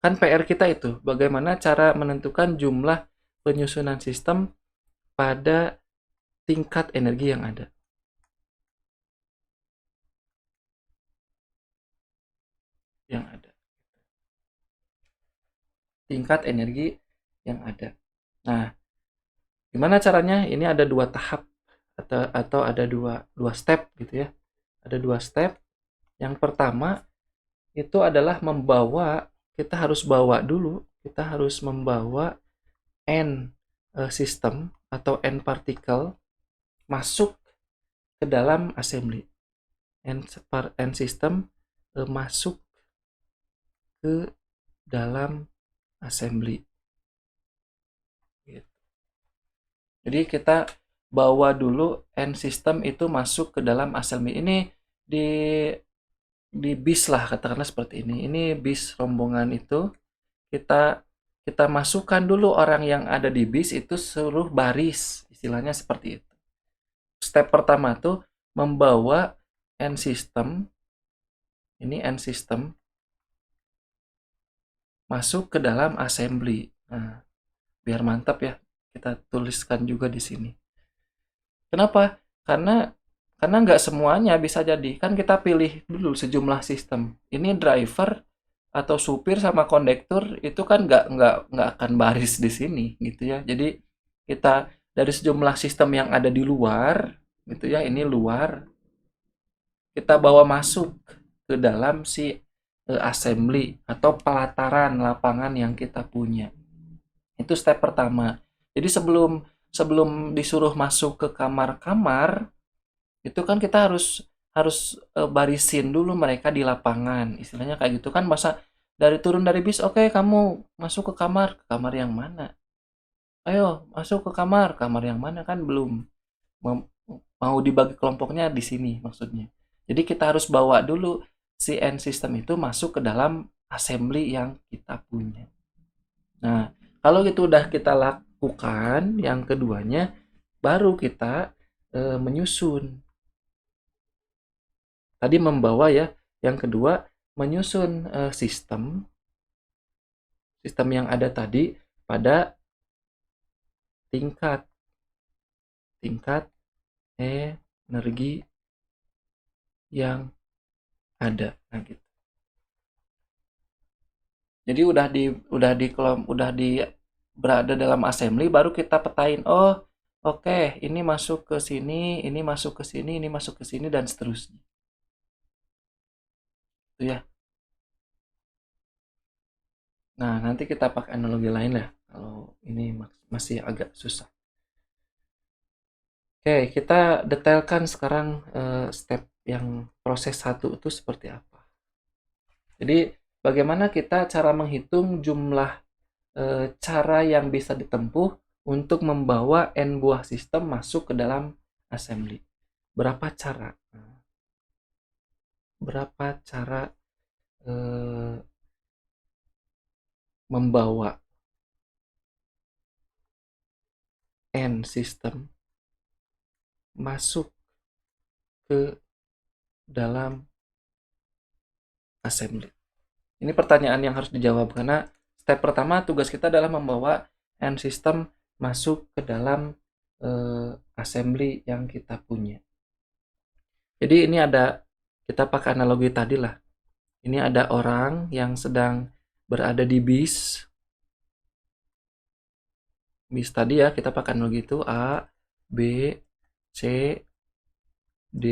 Speaker 1: kan PR kita itu bagaimana cara menentukan jumlah penyusunan sistem pada tingkat energi yang ada. Tingkat energi yang ada. Nah, gimana caranya? Ini ada 2 tahap atau ada dua step gitu ya. Ada 2 step. Yang pertama itu adalah kita harus membawa N sistem atau N partikel masuk ke dalam assembly. N system masuk ke dalam assembly. Gitu. Jadi kita bawa dulu N system itu masuk ke dalam assembly. Ini di bis lah katakanlah seperti ini. Ini bis rombongan itu kita masukkan dulu orang yang ada di bis itu suruh baris, istilahnya seperti itu. Step pertama tuh membawa N system, ini N system masuk ke dalam assembly. Nah, biar mantap ya, kita tuliskan juga di sini. Kenapa? Karena nggak semuanya bisa jadi. Kan kita pilih dulu sejumlah sistem. Ini driver atau supir sama kondektur itu kan nggak akan baris di sini gitu ya. Jadi kita dari sejumlah sistem yang ada di luar gitu ya, ini luar, kita bawa masuk ke dalam si assembly atau pelataran lapangan yang kita punya. Itu step pertama. Jadi sebelum disuruh masuk ke kamar-kamar, itu kan kita harus barisin dulu mereka di lapangan. Istilahnya kayak gitu kan, masa dari turun dari bis, oke kamu masuk ke kamar yang mana? Ayo masuk ke kamar, kamar yang mana kan belum Mem- mau dibagi kelompoknya di sini maksudnya. Jadi kita harus bawa dulu si end system itu masuk ke dalam assembly yang kita punya. Nah, kalau itu udah kita lakukan, yang keduanya baru kita menyusun. Tadi membawa ya, yang kedua menyusun sistem yang ada tadi pada tingkat tingkat energi yang ada. Nah, gitu. Jadi udah di berada dalam assembly baru kita petain. Oh, oke, ini masuk ke sini, ini masuk ke sini, ini masuk ke sini dan seterusnya. Itu ya. Nah, nanti kita pakai analogi lain lah kalau ini masih agak susah. Oke, kita detailkan sekarang step yang proses satu itu seperti apa. Jadi, bagaimana kita cara menghitung jumlah cara yang bisa ditempuh untuk membawa n buah sistem masuk ke dalam assembly. Berapa cara? Berapa cara membawa n sistem masuk ke dalam assembly? Ini pertanyaan yang harus dijawab karena step pertama tugas kita adalah membawa n system masuk ke dalam assembly yang kita punya. Jadi ini ada, kita pakai analogi tadi lah. Ini ada orang yang sedang berada di bis. Bis tadi ya, kita pakai analogi itu A, B, C, D,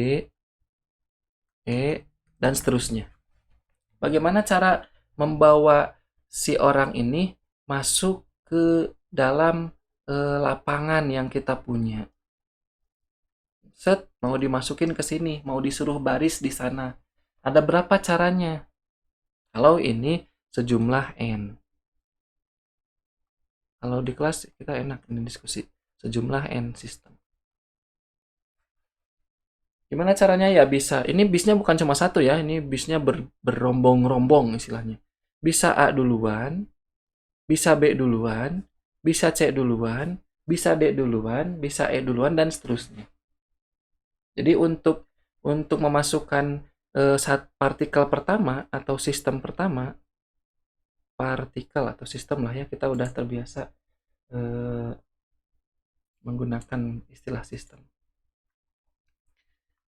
Speaker 1: E, dan seterusnya. Bagaimana cara membawa si orang ini masuk ke dalam lapangan yang kita punya? Set, mau dimasukin ke sini, mau disuruh baris di sana. Ada berapa caranya? Kalau ini sejumlah n. Kalau di kelas kita enak ini diskusi sejumlah n sistem. Gimana caranya ya bisa? Ini bisnya bukan cuma satu ya, ini bisnya berombong-rombong istilahnya. Bisa A duluan, bisa B duluan, bisa C duluan, bisa D duluan, bisa E duluan dan seterusnya. Jadi untuk memasukkan partikel pertama atau sistem pertama, partikel atau sistem lah ya, kita udah terbiasa menggunakan istilah sistem.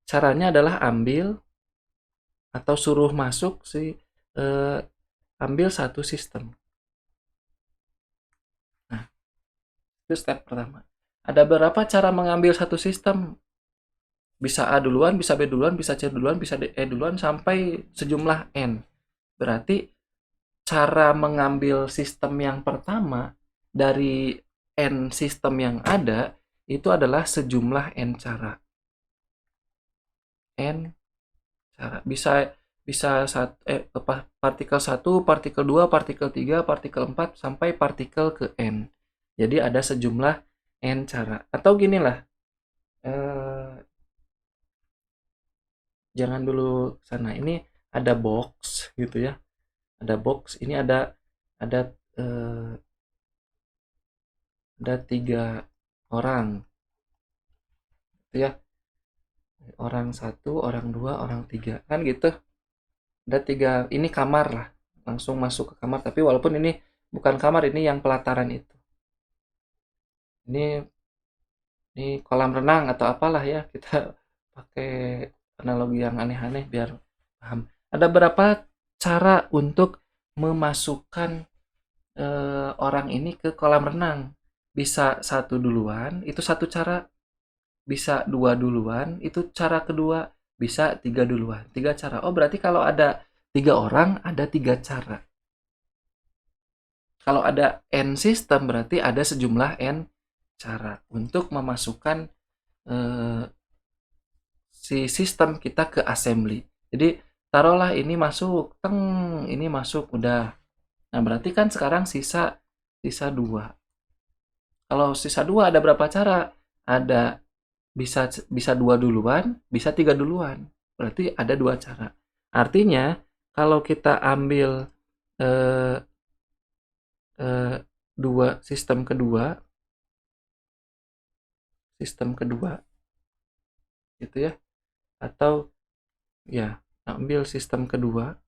Speaker 1: Caranya adalah ambil atau suruh masuk ambil satu sistem. Nah, itu step pertama. Ada berapa cara mengambil satu sistem? Bisa A duluan, bisa B duluan, bisa C duluan, bisa D, E duluan, sampai sejumlah N. Berarti cara mengambil sistem yang pertama dari N sistem yang ada, itu adalah sejumlah N cara. N cara. Bisa partikel 1, partikel 2, partikel 3, partikel 4, sampai partikel ke N. Jadi ada sejumlah N cara. Atau ginilah, jangan dulu sana. Ini ada box gitu ya. Ada box. Ini ada eh, ada 3 orang. Gitu ya. Orang 1, orang 2, orang 3. Kan gitu. Ada 3. Ini kamar lah. Langsung masuk ke kamar. Tapi walaupun ini bukan kamar, ini yang pelataran itu. Ini kolam renang atau apalah ya. Kita pakai analogi yang aneh-aneh biar paham. Ada berapa cara untuk memasukkan orang ini ke kolam renang? Bisa satu duluan, itu satu cara. Bisa dua duluan, itu cara kedua. Bisa tiga duluan, tiga cara. Oh, berarti kalau ada 3 orang, ada 3 cara. Kalau ada n sistem, berarti ada sejumlah n cara untuk memasukkan si sistem kita ke assembly. Jadi taruhlah ini masuk, teng, ini masuk udah. Nah, berarti kan sekarang sisa sisa 2. Kalau sisa 2 ada berapa cara? Ada bisa bisa 2 duluan, bisa 3 duluan. Berarti ada 2 cara. Artinya kalau kita ambil eh, eh, dua sistem kedua gitu ya, atau ya ambil sistem kedua,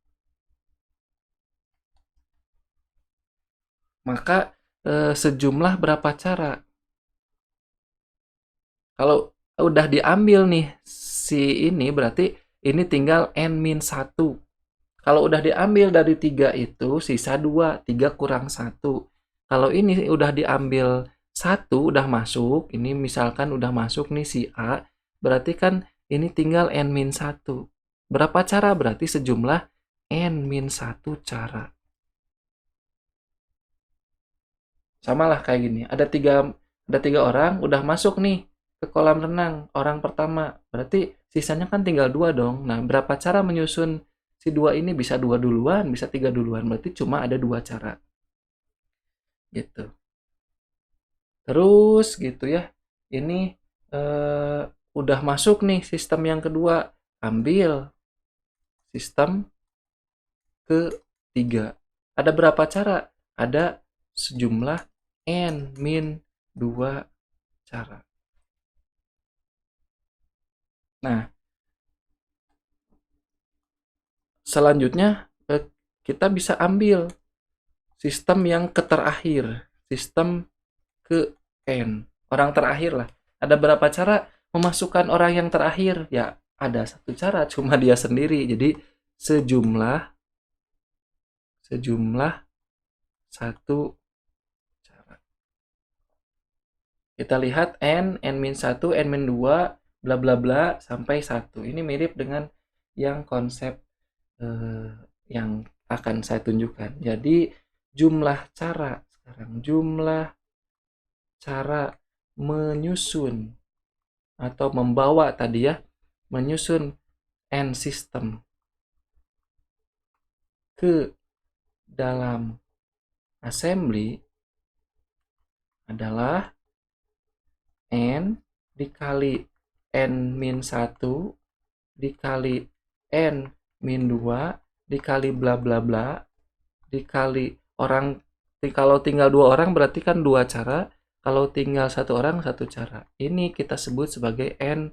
Speaker 1: maka sejumlah berapa cara. Kalau udah diambil nih si ini berarti ini tinggal n-1. Kalau udah diambil dari 3 itu sisa 2, 3 kurang 1. Kalau ini udah diambil 1 udah masuk, ini misalkan udah masuk nih si A, berarti kan ini tinggal n-1. Berapa cara? Berarti sejumlah n-1 cara. Sama lah kayak gini. Ada tiga orang udah masuk nih ke kolam renang orang pertama. Berarti sisanya kan tinggal 2 dong. Nah, berapa cara menyusun si 2 ini? Bisa 2 duluan, bisa 3 duluan. Berarti cuma ada 2 cara. Gitu. Terus gitu ya. Ini eh, udah masuk nih sistem yang kedua. Ambil sistem ketiga. Ada berapa cara? Ada sejumlah n-2 cara. Nah, selanjutnya kita bisa ambil sistem yang keterakhir, sistem ke N, orang terakhir lah. Ada berapa cara memasukkan orang yang terakhir? Ya, ada satu cara, cuma dia sendiri. Jadi sejumlah sejumlah satu cara. Kita lihat n-1, n-2, bla bla bla sampai 1. Ini mirip dengan yang konsep yang akan saya tunjukkan. Jadi jumlah cara sekarang, jumlah cara menyusun atau membawa tadi ya, menyusun n system ke dalam assembly adalah n dikali n-1 dikali n-2 dikali bla bla bla dikali orang. Kalau tinggal 2 orang berarti kan 2 cara, kalau tinggal 1 orang 1 cara. Ini kita sebut sebagai n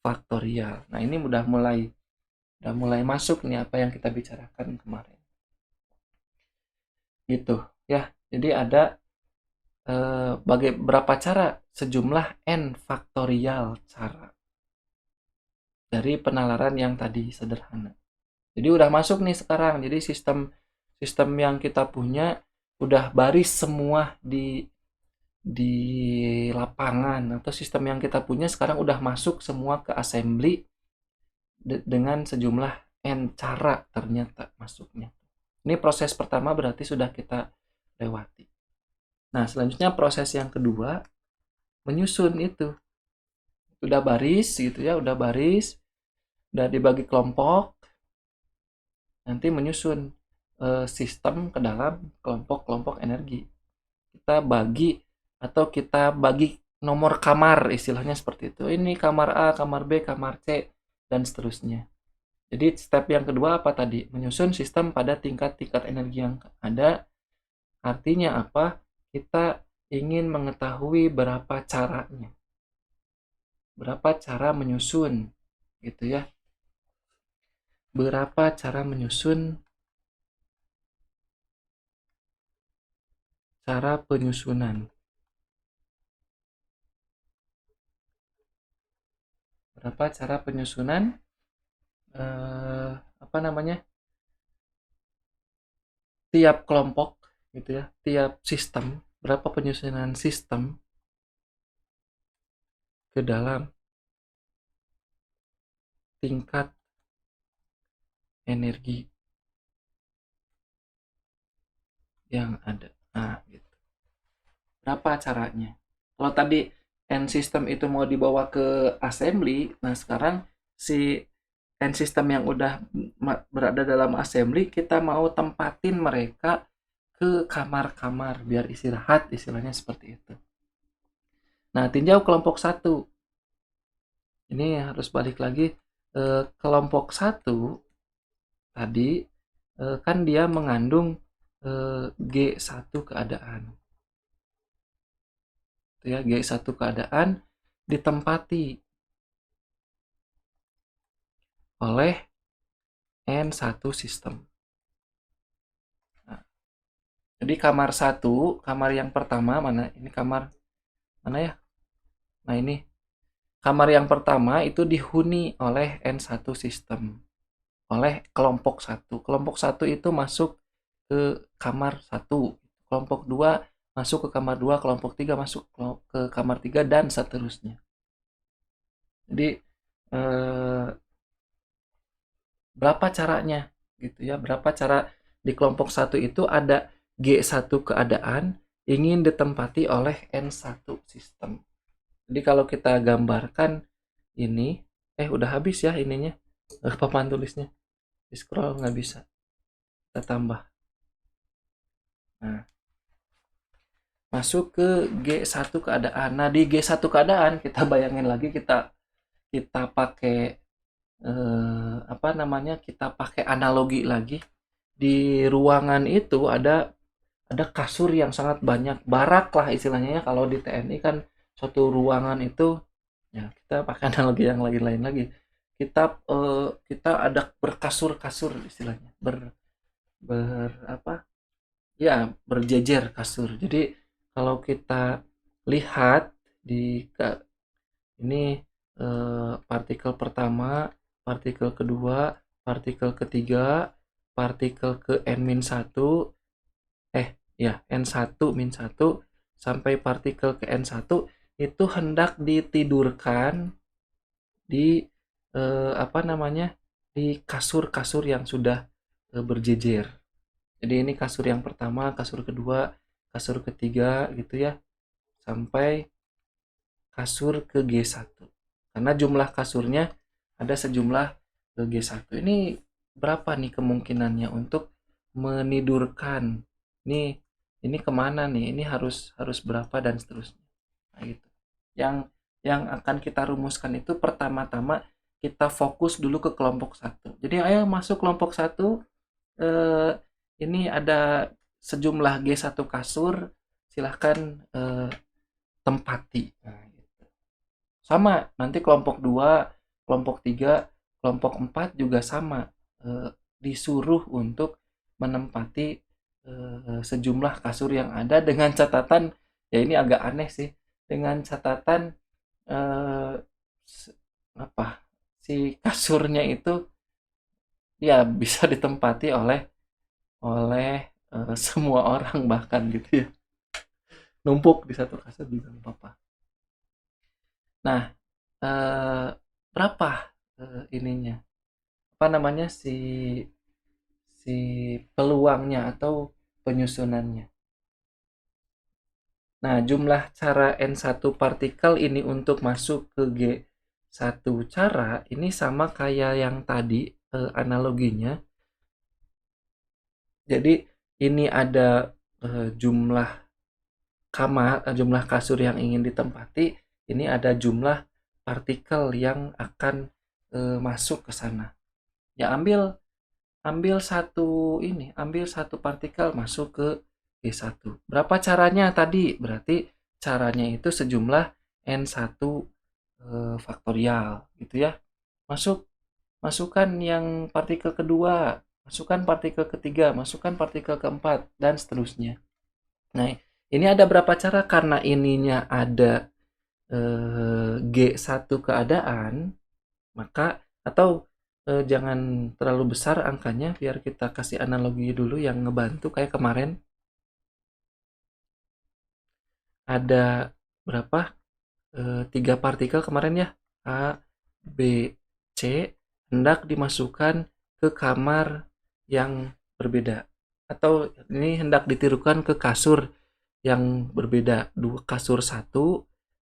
Speaker 1: faktorial. Nah, ini udah mulai masuk nih apa yang kita bicarakan kemarin. Gitu ya. Jadi ada berapa cara? Sejumlah n faktorial cara dari penalaran yang tadi sederhana. Jadi udah masuk nih sekarang. Jadi sistem yang kita punya udah baris semua di lapangan, atau sistem yang kita punya sekarang udah masuk semua ke assembly dengan sejumlah n cara ternyata masuknya. Ini proses pertama berarti sudah kita lewati. Nah, selanjutnya proses yang kedua menyusun itu. Udah baris gitu ya, udah dibagi kelompok, nanti menyusun sistem ke dalam kelompok-kelompok energi. Kita bagi nomor kamar, istilahnya seperti itu. Ini kamar A, kamar B, kamar C, dan seterusnya. Jadi step yang kedua apa tadi? Menyusun sistem pada tingkat-tingkat energi yang ada. Artinya apa? Kita ingin mengetahui berapa caranya. Berapa cara menyusun gitu ya. Berapa cara menyusun, cara penyusunan. Berapa cara penyusunan apa namanya? Tiap kelompok gitu ya, tiap sistem, berapa penyusunan sistem ke dalam tingkat energi yang ada. Nah, gitu. Berapa caranya? Kalau tadi N system itu mau dibawa ke assembly, nah sekarang si end system yang udah berada dalam assembly, kita mau tempatin mereka ke kamar-kamar biar istirahat, istilahnya seperti itu. Nah, tinjau kelompok 1. Ini harus balik lagi. Kelompok 1 tadi kan dia mengandung G1 keadaan. Itu ya, G1 keadaan ditempati oleh N1 sistem. Nah, jadi kamar 1, kamar yang pertama mana? Ini kamar mana ya? Nah, ini kamar yang pertama itu dihuni oleh N1 sistem, oleh kelompok 1. Kelompok 1 itu masuk ke kamar 1. Kelompok 2 masuk ke kamar 2, kelompok 3 masuk ke kamar 3 dan seterusnya. Jadi berapa caranya gitu ya? Berapa cara di kelompok 1 itu ada G1 keadaan ingin ditempati oleh N1 sistem. Jadi kalau kita gambarkan ini, udah habis ya ininya, papan tulisnya. Di scroll nggak bisa. Kita tambah. Nah, masuk ke G1 keadaan. Nah, di G1 keadaan kita bayangin lagi kita pakai apa namanya? Kita pakai analogi lagi. Di ruangan itu ada kasur yang sangat banyak, barak lah istilahnya ya. Kalau di TNI kan suatu ruangan itu ya, kita pakai analogi yang lain-lain lagi. Kita ada berkasur-kasur istilahnya, apa ya, berjejer kasur. Jadi kalau kita lihat di ini partikel pertama, partikel kedua, partikel ketiga, partikel ke N-1, N1-1 sampai partikel ke N1 itu hendak ditidurkan di apa namanya, di kasur-kasur yang sudah berjejer. Jadi ini kasur yang pertama, kasur kedua, kasur ketiga gitu ya, sampai kasur ke G1. Karena jumlah kasurnya ada sejumlah G1. Ini berapa nih kemungkinannya untuk menidurkan? Ini kemana nih? Ini harus berapa dan seterusnya. Nah, gitu. Yang akan kita rumuskan itu pertama-tama kita fokus dulu ke kelompok 1. Jadi ayo masuk kelompok 1. Ini ada sejumlah G1 kasur, silahkan tempati. Nah, gitu. Sama, nanti kelompok 2, kelompok 3, kelompok 4 juga sama. Disuruh untuk menempati sejumlah kasur yang ada dengan catatan, ya ini agak aneh sih, dengan catatan apa, si kasurnya itu ya bisa ditempati oleh semua orang bahkan gitu ya, numpuk di satu kasur juga nggak apa-apa. Nah, berapa ininya, apa namanya, si peluangnya atau penyusunannya. Nah, jumlah cara N1 partikel ini untuk masuk ke G1 cara ini sama kayak yang tadi analoginya. Jadi ini ada jumlah kamar, jumlah kasur yang ingin ditempati, ini ada jumlah partikel yang akan masuk ke sana. Ya ambil satu partikel masuk ke G1. Berapa caranya tadi? Berarti caranya itu sejumlah N1 faktorial gitu ya. Masukkan yang partikel kedua, masukkan partikel ketiga, masukkan partikel keempat, dan seterusnya. Nah, ini ada berapa cara? Karena ininya ada G1 keadaan, maka atau jangan terlalu besar angkanya, biar kita kasih analogi dulu yang ngebantu kayak kemarin. Ada berapa? 3 partikel kemarin ya, A, B, C, hendak dimasukkan ke kamar yang berbeda, atau ini hendak ditirukan ke kasur yang berbeda, kasur 1,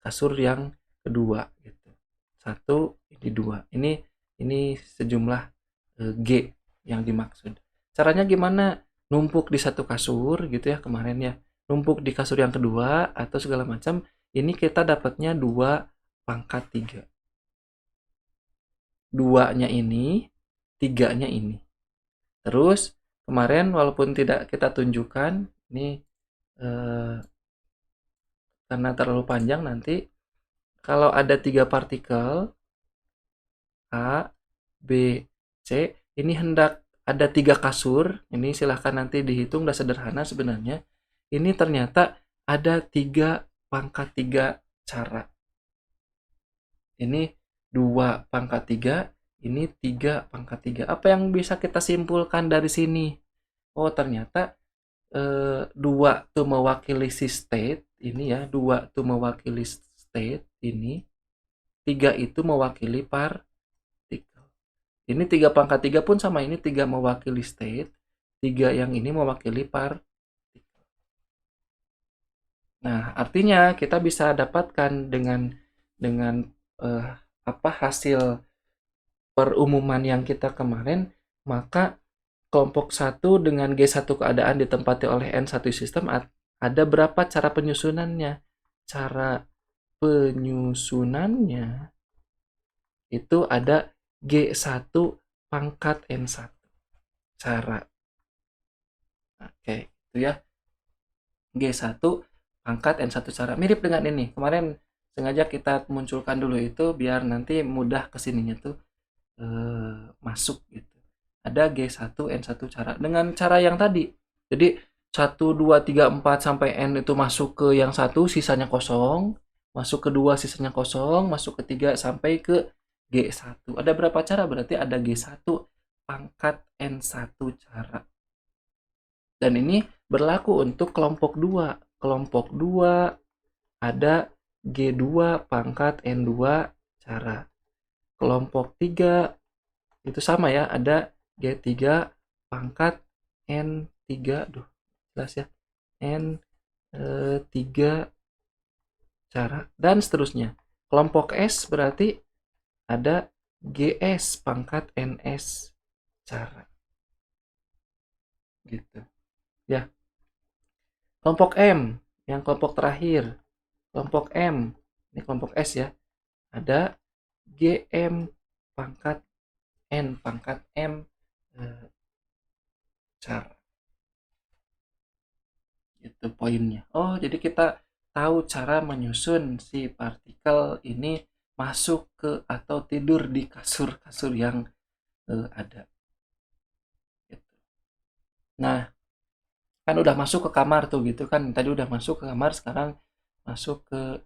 Speaker 1: kasur yang kedua gitu. 1, ini 2. Ini ini sejumlah G yang dimaksud. Caranya gimana? Numpuk di satu kasur gitu ya kemarin ya. Numpuk di kasur yang kedua atau segala macam. Ini kita dapatnya 2 pangkat 3. 2-nya ini, 3-nya ini. Terus kemarin walaupun tidak kita tunjukkan, ini karena terlalu panjang nanti, kalau ada 3 partikel A, B, C, ini hendak ada 3 kasur, ini silahkan nanti dihitung, udah sederhana sebenarnya. Ini ternyata ada 3 pangkat 3 cara. Ini 2 pangkat 3, ini 3 pangkat 3. Apa yang bisa kita simpulkan dari sini? Oh, ternyata 2 tuh mewakili si state, ini ya, 2 tuh mewakili state, ini. 3 itu mewakili partikel. Ini 3 pangkat 3 pun sama, ini 3 mewakili state, 3 yang ini mewakili partikel. Nah, artinya kita bisa dapatkan dengan hasil perumuman yang kita kemarin, maka kelompok 1 dengan G1 keadaan ditempati oleh N1 sistem ada berapa cara penyusunannya? Cara penyusunannya itu ada G1 pangkat N1 cara. Oke, itu ya. G1 pangkat N1 cara. Mirip dengan ini. Kemarin sengaja kita munculkan dulu itu biar nanti mudah kesininya tuh masuk gitu. Ada G1 N1 cara. Dengan cara yang tadi. Jadi 1, 2, 3, 4 sampai N itu masuk ke yang 1, sisanya kosong. Masuk ke 2, sisanya kosong. Masuk ke 3 sampai ke G1. Ada berapa cara? Berarti ada G1 pangkat N1 cara. Dan ini berlaku untuk kelompok 2. Kelompok 2 ada G2 pangkat N2 cara. Kelompok 3 itu sama ya, ada G3 pangkat N3. Duh, jelas ya. N3 cara. Dan seterusnya. Kelompok S berarti ada GS pangkat NS cara. Gitu. Ya. Kelompok M, yang kelompok terakhir. Kelompok M, ini kelompok S ya. Ada GM pangkat N pangkat M cara. Itu poinnya. Oh, jadi kita tahu cara menyusun si partikel ini masuk ke atau tidur di kasur-kasur yang ada. Gitu. Nah, kan udah masuk ke kamar tuh gitu kan. Tadi udah masuk ke kamar, sekarang masuk ke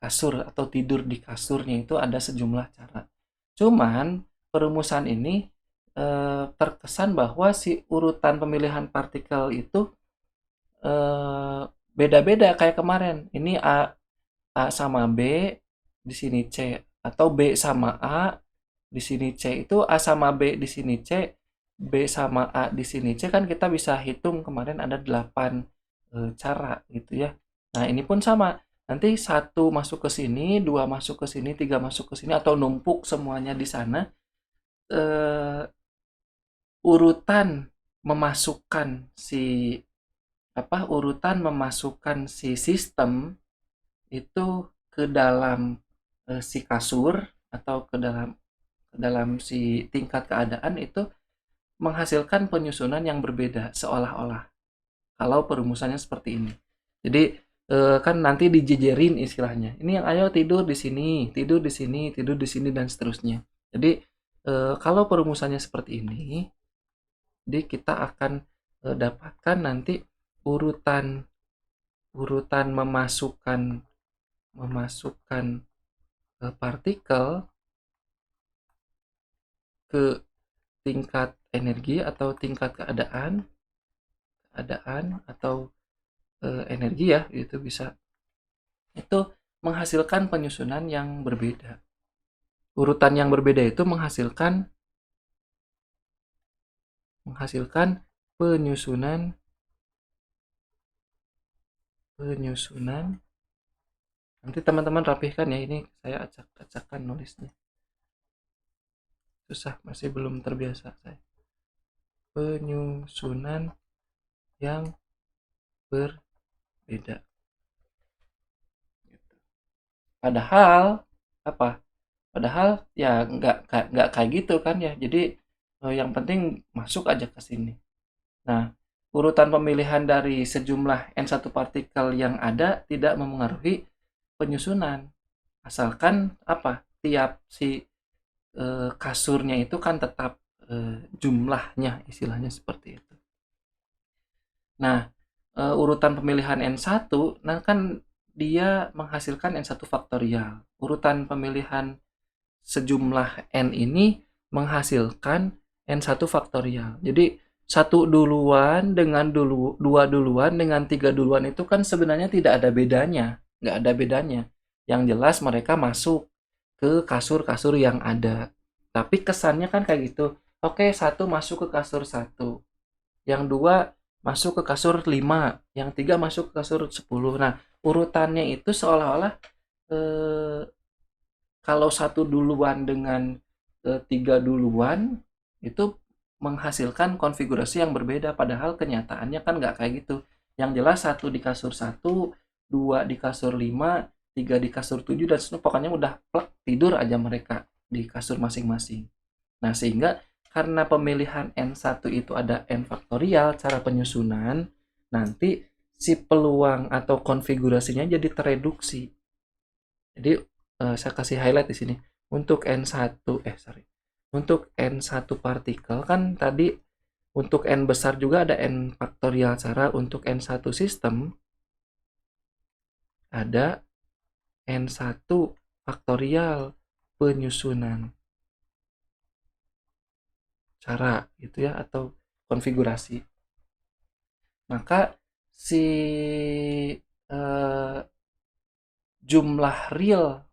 Speaker 1: kasur atau tidur di kasurnya itu ada sejumlah cara. Cuman perumusan ini terkesan bahwa si urutan pemilihan partikel itu beda-beda kayak kemarin. Ini A sama B, di sini C, atau B sama A, di sini C. Itu A sama B di sini C, B sama A di sini C, kan kita bisa hitung kemarin ada 8 cara gitu ya. Nah, ini pun sama. Nanti 1 masuk ke sini, 2 masuk ke sini, 3 masuk ke sini atau numpuk semuanya di sana. Urutan memasukkan si sistem itu ke dalam si kasur atau ke dalam si tingkat keadaan itu menghasilkan penyusunan yang berbeda seolah-olah kalau perumusannya seperti ini. Jadi kan nanti dijejerin istilahnya. Ini yang ayo tidur di sini, tidur di sini, tidur di sini dan seterusnya. Jadi kalau perumusannya seperti ini, jadi kita akan dapatkan nanti urutan urutan memasukkan partikel ke tingkat energi atau tingkat keadaan atau energi ya, itu bisa, itu menghasilkan penyusunan yang berbeda. Urutan yang berbeda itu menghasilkan penyusunan. Nanti teman-teman rapihkan ya, ini saya acak-acakan nulisnya. susah, masih belum terbiasa saya. Penyusunan yang berbeda. Padahal apa? Padahal ya nggak kayak gitu kan ya. Jadi yang penting masuk aja ke sini. Nah, urutan pemilihan dari sejumlah N1 partikel yang ada tidak memengaruhi penyusunan. Asalkan apa? Tiap si kasurnya itu kan tetap jumlahnya, istilahnya seperti itu. Nah, urutan pemilihan N1, nah kan dia menghasilkan N1 faktorial. Urutan pemilihan sejumlah N ini menghasilkan N1 faktorial. Jadi, satu duluan dengan dua duluan dengan tiga duluan itu kan sebenarnya tidak ada bedanya. Nggak ada bedanya. Yang jelas mereka masuk ke kasur-kasur yang ada. Tapi kesannya kan kayak gitu. Oke, satu masuk ke kasur satu, yang dua masuk ke kasur 5, yang tiga masuk ke kasur 10. Nah, urutannya itu seolah-olah eh, kalau satu duluan dengan tiga duluan itu menghasilkan konfigurasi yang berbeda, padahal kenyataannya kan nggak kayak gitu. Yang jelas satu di kasur satu, dua di kasur 5, tiga di kasur 7, dan seterusnya pokoknya udah plek, tidur aja mereka di kasur masing-masing. Nah, sehingga karena pemilihan N1 itu ada N faktorial cara penyusunan, nanti si peluang atau konfigurasinya jadi tereduksi. Jadi saya kasih highlight di sini. Untuk N1 Untuk N1 partikel kan tadi untuk N besar juga ada N faktorial cara, untuk N1 sistem ada N1 faktorial penyusunan cara gitu ya, atau konfigurasi. Maka si eh, jumlah real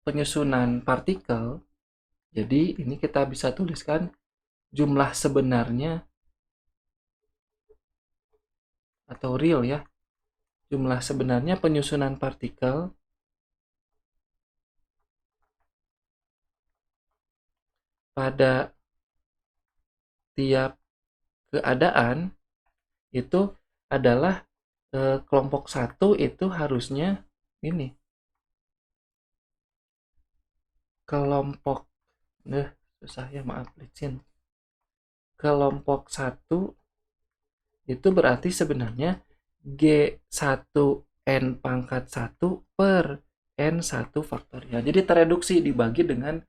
Speaker 1: penyusunan partikel, jadi ini kita bisa tuliskan jumlah sebenarnya atau real ya, jumlah sebenarnya penyusunan partikel pada tiap keadaan itu adalah kelompok satu itu harusnya ini, kelompok susah ya, maaf licin. Kelompok satu itu berarti sebenarnya G1 N pangkat 1 per N1 faktorial. Jadi tereduksi dibagi dengan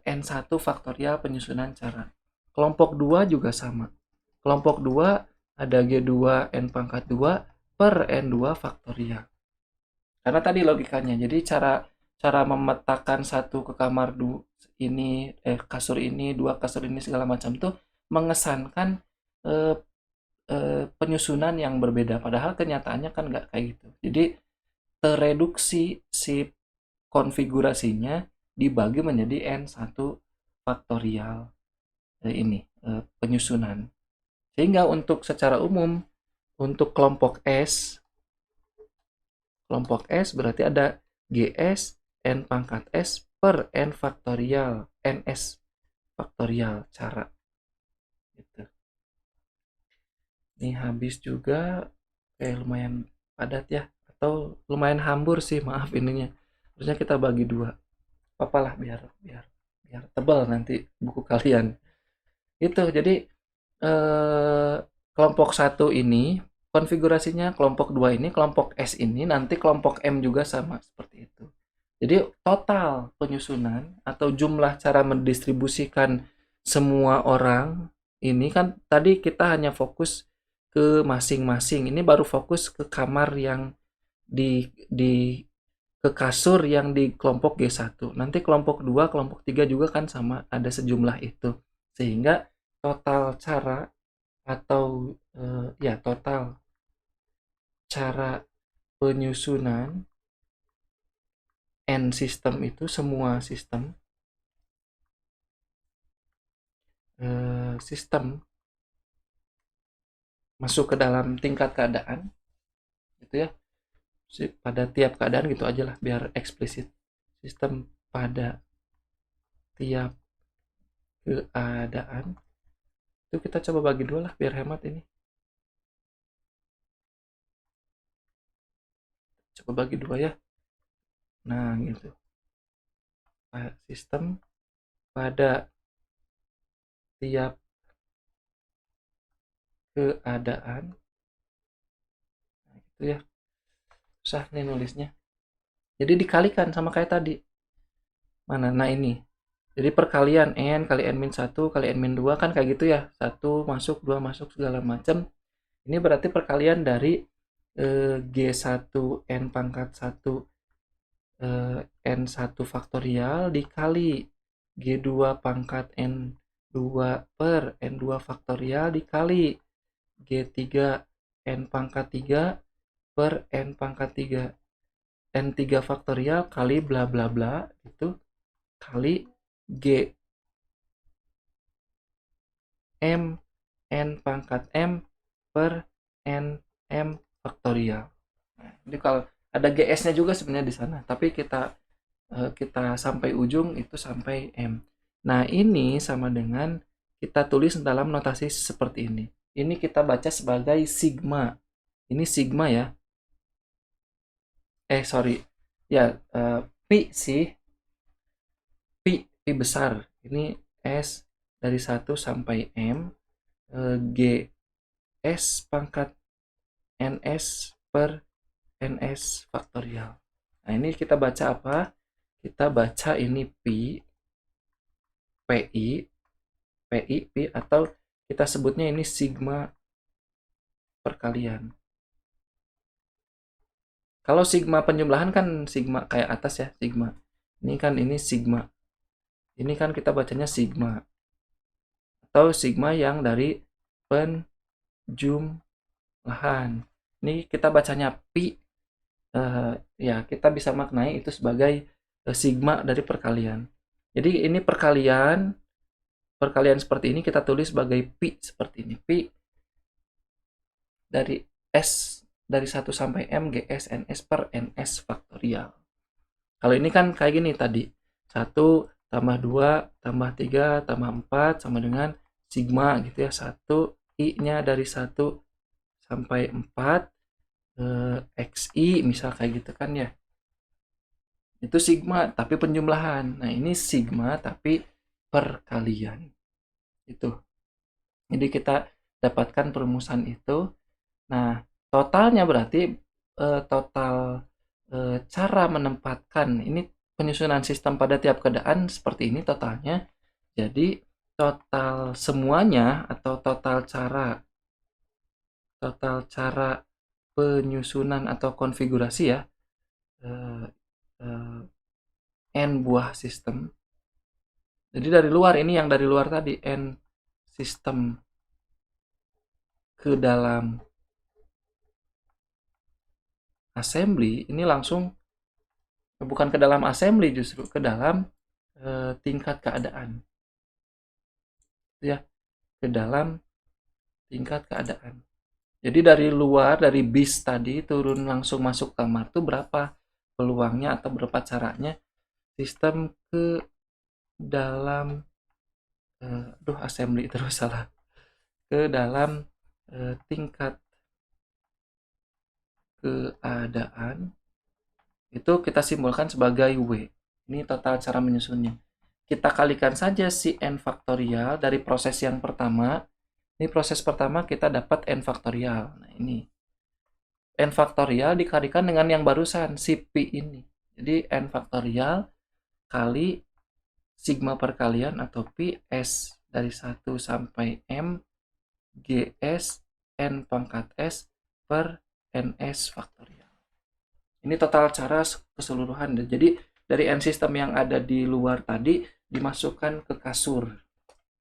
Speaker 1: N1 faktorial penyusunan cara. Kelompok 2 juga sama. Kelompok 2 ada G2 N pangkat 2 per N2 faktorial. Karena tadi logikanya. Jadi cara cara memetakan satu ke kamar ini, kasur ini, dua kasur ini segala macam tuh mengesankan eh, penyusunan yang berbeda, padahal kenyataannya kan nggak kayak gitu. Jadi tereduksi si konfigurasinya dibagi menjadi N1 faktorial penyusunan. Sehingga untuk secara umum untuk kelompok S berarti ada GS N pangkat S per N faktorial NS faktorial cara gitu. Ini habis juga, lumayan padat ya, atau lumayan hambur sih, maaf ininya. Harusnya kita bagi dua. Apalah, biar biar biar tebal nanti buku kalian. Itu jadi eh, kelompok satu ini konfigurasinya, kelompok dua ini, kelompok S ini, nanti kelompok M juga sama seperti itu. Jadi total penyusunan atau jumlah cara mendistribusikan semua orang ini kan tadi kita hanya fokus ke masing-masing. Ini baru fokus ke kamar yang di ke kasur yang di kelompok G1. Nanti kelompok 2, kelompok 3 juga kan sama, ada sejumlah itu. Sehingga total cara atau ya total cara penyusunan N sistem itu semua sistem masuk ke dalam tingkat keadaan gitu ya, pada tiap keadaan gitu aja lah biar eksplisit. Sistem pada tiap keadaan. Itu kita coba bagi dua lah biar hemat ini. Coba bagi dua ya. Nah, gitu. Sistem pada tiap keadaan. Nah, gitu ya. Susah nih nulisnya. Jadi dikalikan sama kayak tadi. Mana? Nah, ini. Jadi perkalian n kali n-1 kali n-2 kan kayak gitu ya. 1 masuk, 2 masuk, segala macam. Ini berarti perkalian dari G1 N pangkat 1 N1 faktorial dikali G2 pangkat N2 per N2 faktorial dikali G3 N pangkat 3 per N pangkat 3 N3 faktorial kali bla bla bla itu kali G M N pangkat M per N M faktorial. Nah, jadi kalau ada GS-nya juga sebenarnya di sana, tapi kita sampai ujung itu sampai M. Nah, ini sama dengan kita tulis dalam notasi seperti ini. Ini kita baca sebagai sigma. Ini sigma ya. Sorry. Ya, pi sih. Pi besar. Ini S dari 1 sampai M. G S pangkat NS per NS faktorial. Nah, ini kita baca apa? Kita baca ini pi, PI, pi, atau kita sebutnya ini sigma perkalian. Kalau sigma penjumlahan kan sigma kayak atas ya, sigma. Ini kan ini sigma. Ini kan kita bacanya sigma. Atau sigma yang dari penjumlahan. Ini kita bacanya pi. Ya, kita bisa maknai itu sebagai sigma dari perkalian. Jadi ini perkalian seperti ini kita tulis sebagai pi seperti ini. Pi dari S dari 1 sampai M GS NS per NS faktorial. Kalau ini kan kayak gini tadi. 1 tambah 2 tambah 3 tambah 4 sama dengan sigma gitu ya. 1 I-nya dari 1 sampai 4 XI misal kayak gitu kan ya. Itu sigma tapi penjumlahan. Nah, ini sigma tapi perkalian. Itu. Jadi kita dapatkan perumusan itu. Nah, totalnya berarti total cara menempatkan ini penyusunan sistem pada tiap keadaan seperti ini totalnya. Jadi total semuanya atau total cara penyusunan atau konfigurasi ya n buah sistem. Jadi dari luar ini yang dari luar tadi n sistem ke dalam assembly ini langsung bukan ke dalam assembly justru ke dalam tingkat keadaan ya, ke dalam tingkat keadaan. Jadi dari luar dari bis tadi turun langsung masuk kamar tuh berapa peluangnya atau berapa caranya sistem ke dalam assembly terus salah, ke dalam tingkat keadaan itu kita simbolkan sebagai W. Ini total cara menyusunnya. Kita kalikan saja si n faktorial dari proses yang pertama. Ini proses pertama kita dapat n faktorial. Nah, ini n faktorial dikalikan dengan yang barusan si pi ini. Jadi n faktorial kali sigma perkalian atau pi S dari 1 sampai M GS N pangkat S per NS faktorial. Ini total cara keseluruhan. Jadi dari N sistem yang ada di luar tadi dimasukkan ke kasur.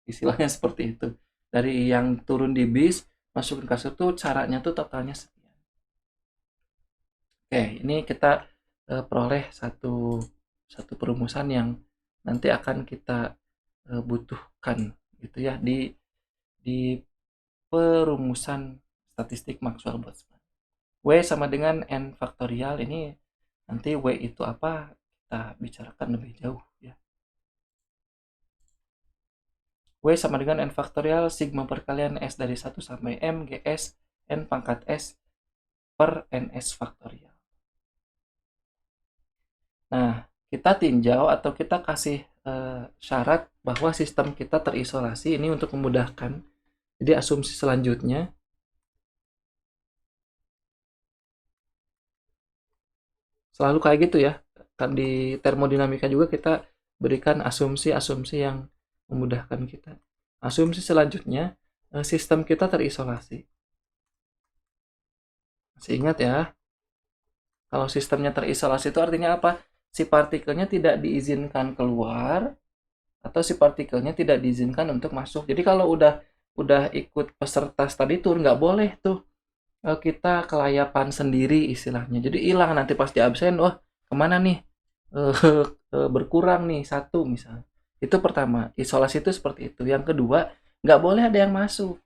Speaker 1: Istilahnya seperti itu. Dari yang turun di bis masukin kasur tuh caranya tuh totalnya sekian. Oke, ini kita peroleh satu perumusan yang nanti akan kita butuhkan gitu ya di perumusan statistik Maxwell-Boltzmann. W sama dengan N faktorial ini nanti W itu apa kita bicarakan lebih jauh ya. W sama dengan N faktorial sigma perkalian S dari 1 sampai M GS N pangkat S per NS faktorial. Nah, kita tinjau atau kita kasih syarat bahwa sistem kita terisolasi ini untuk memudahkan. Jadi asumsi selanjutnya selalu kayak gitu ya. Kan di termodinamika juga kita berikan asumsi-asumsi yang memudahkan kita. Asumsi selanjutnya, sistem kita terisolasi. Masih ingat ya, kalau sistemnya terisolasi itu artinya apa? Si partikelnya tidak diizinkan keluar atau si partikelnya tidak diizinkan untuk masuk. Jadi kalau udah ikut peserta study tour nggak boleh tuh kita kelayapan sendiri istilahnya. Jadi hilang nanti pas di absen, wah kemana nih? Berkurang nih satu misalnya. Itu pertama, isolasi itu seperti itu. Yang kedua, nggak boleh ada yang masuk.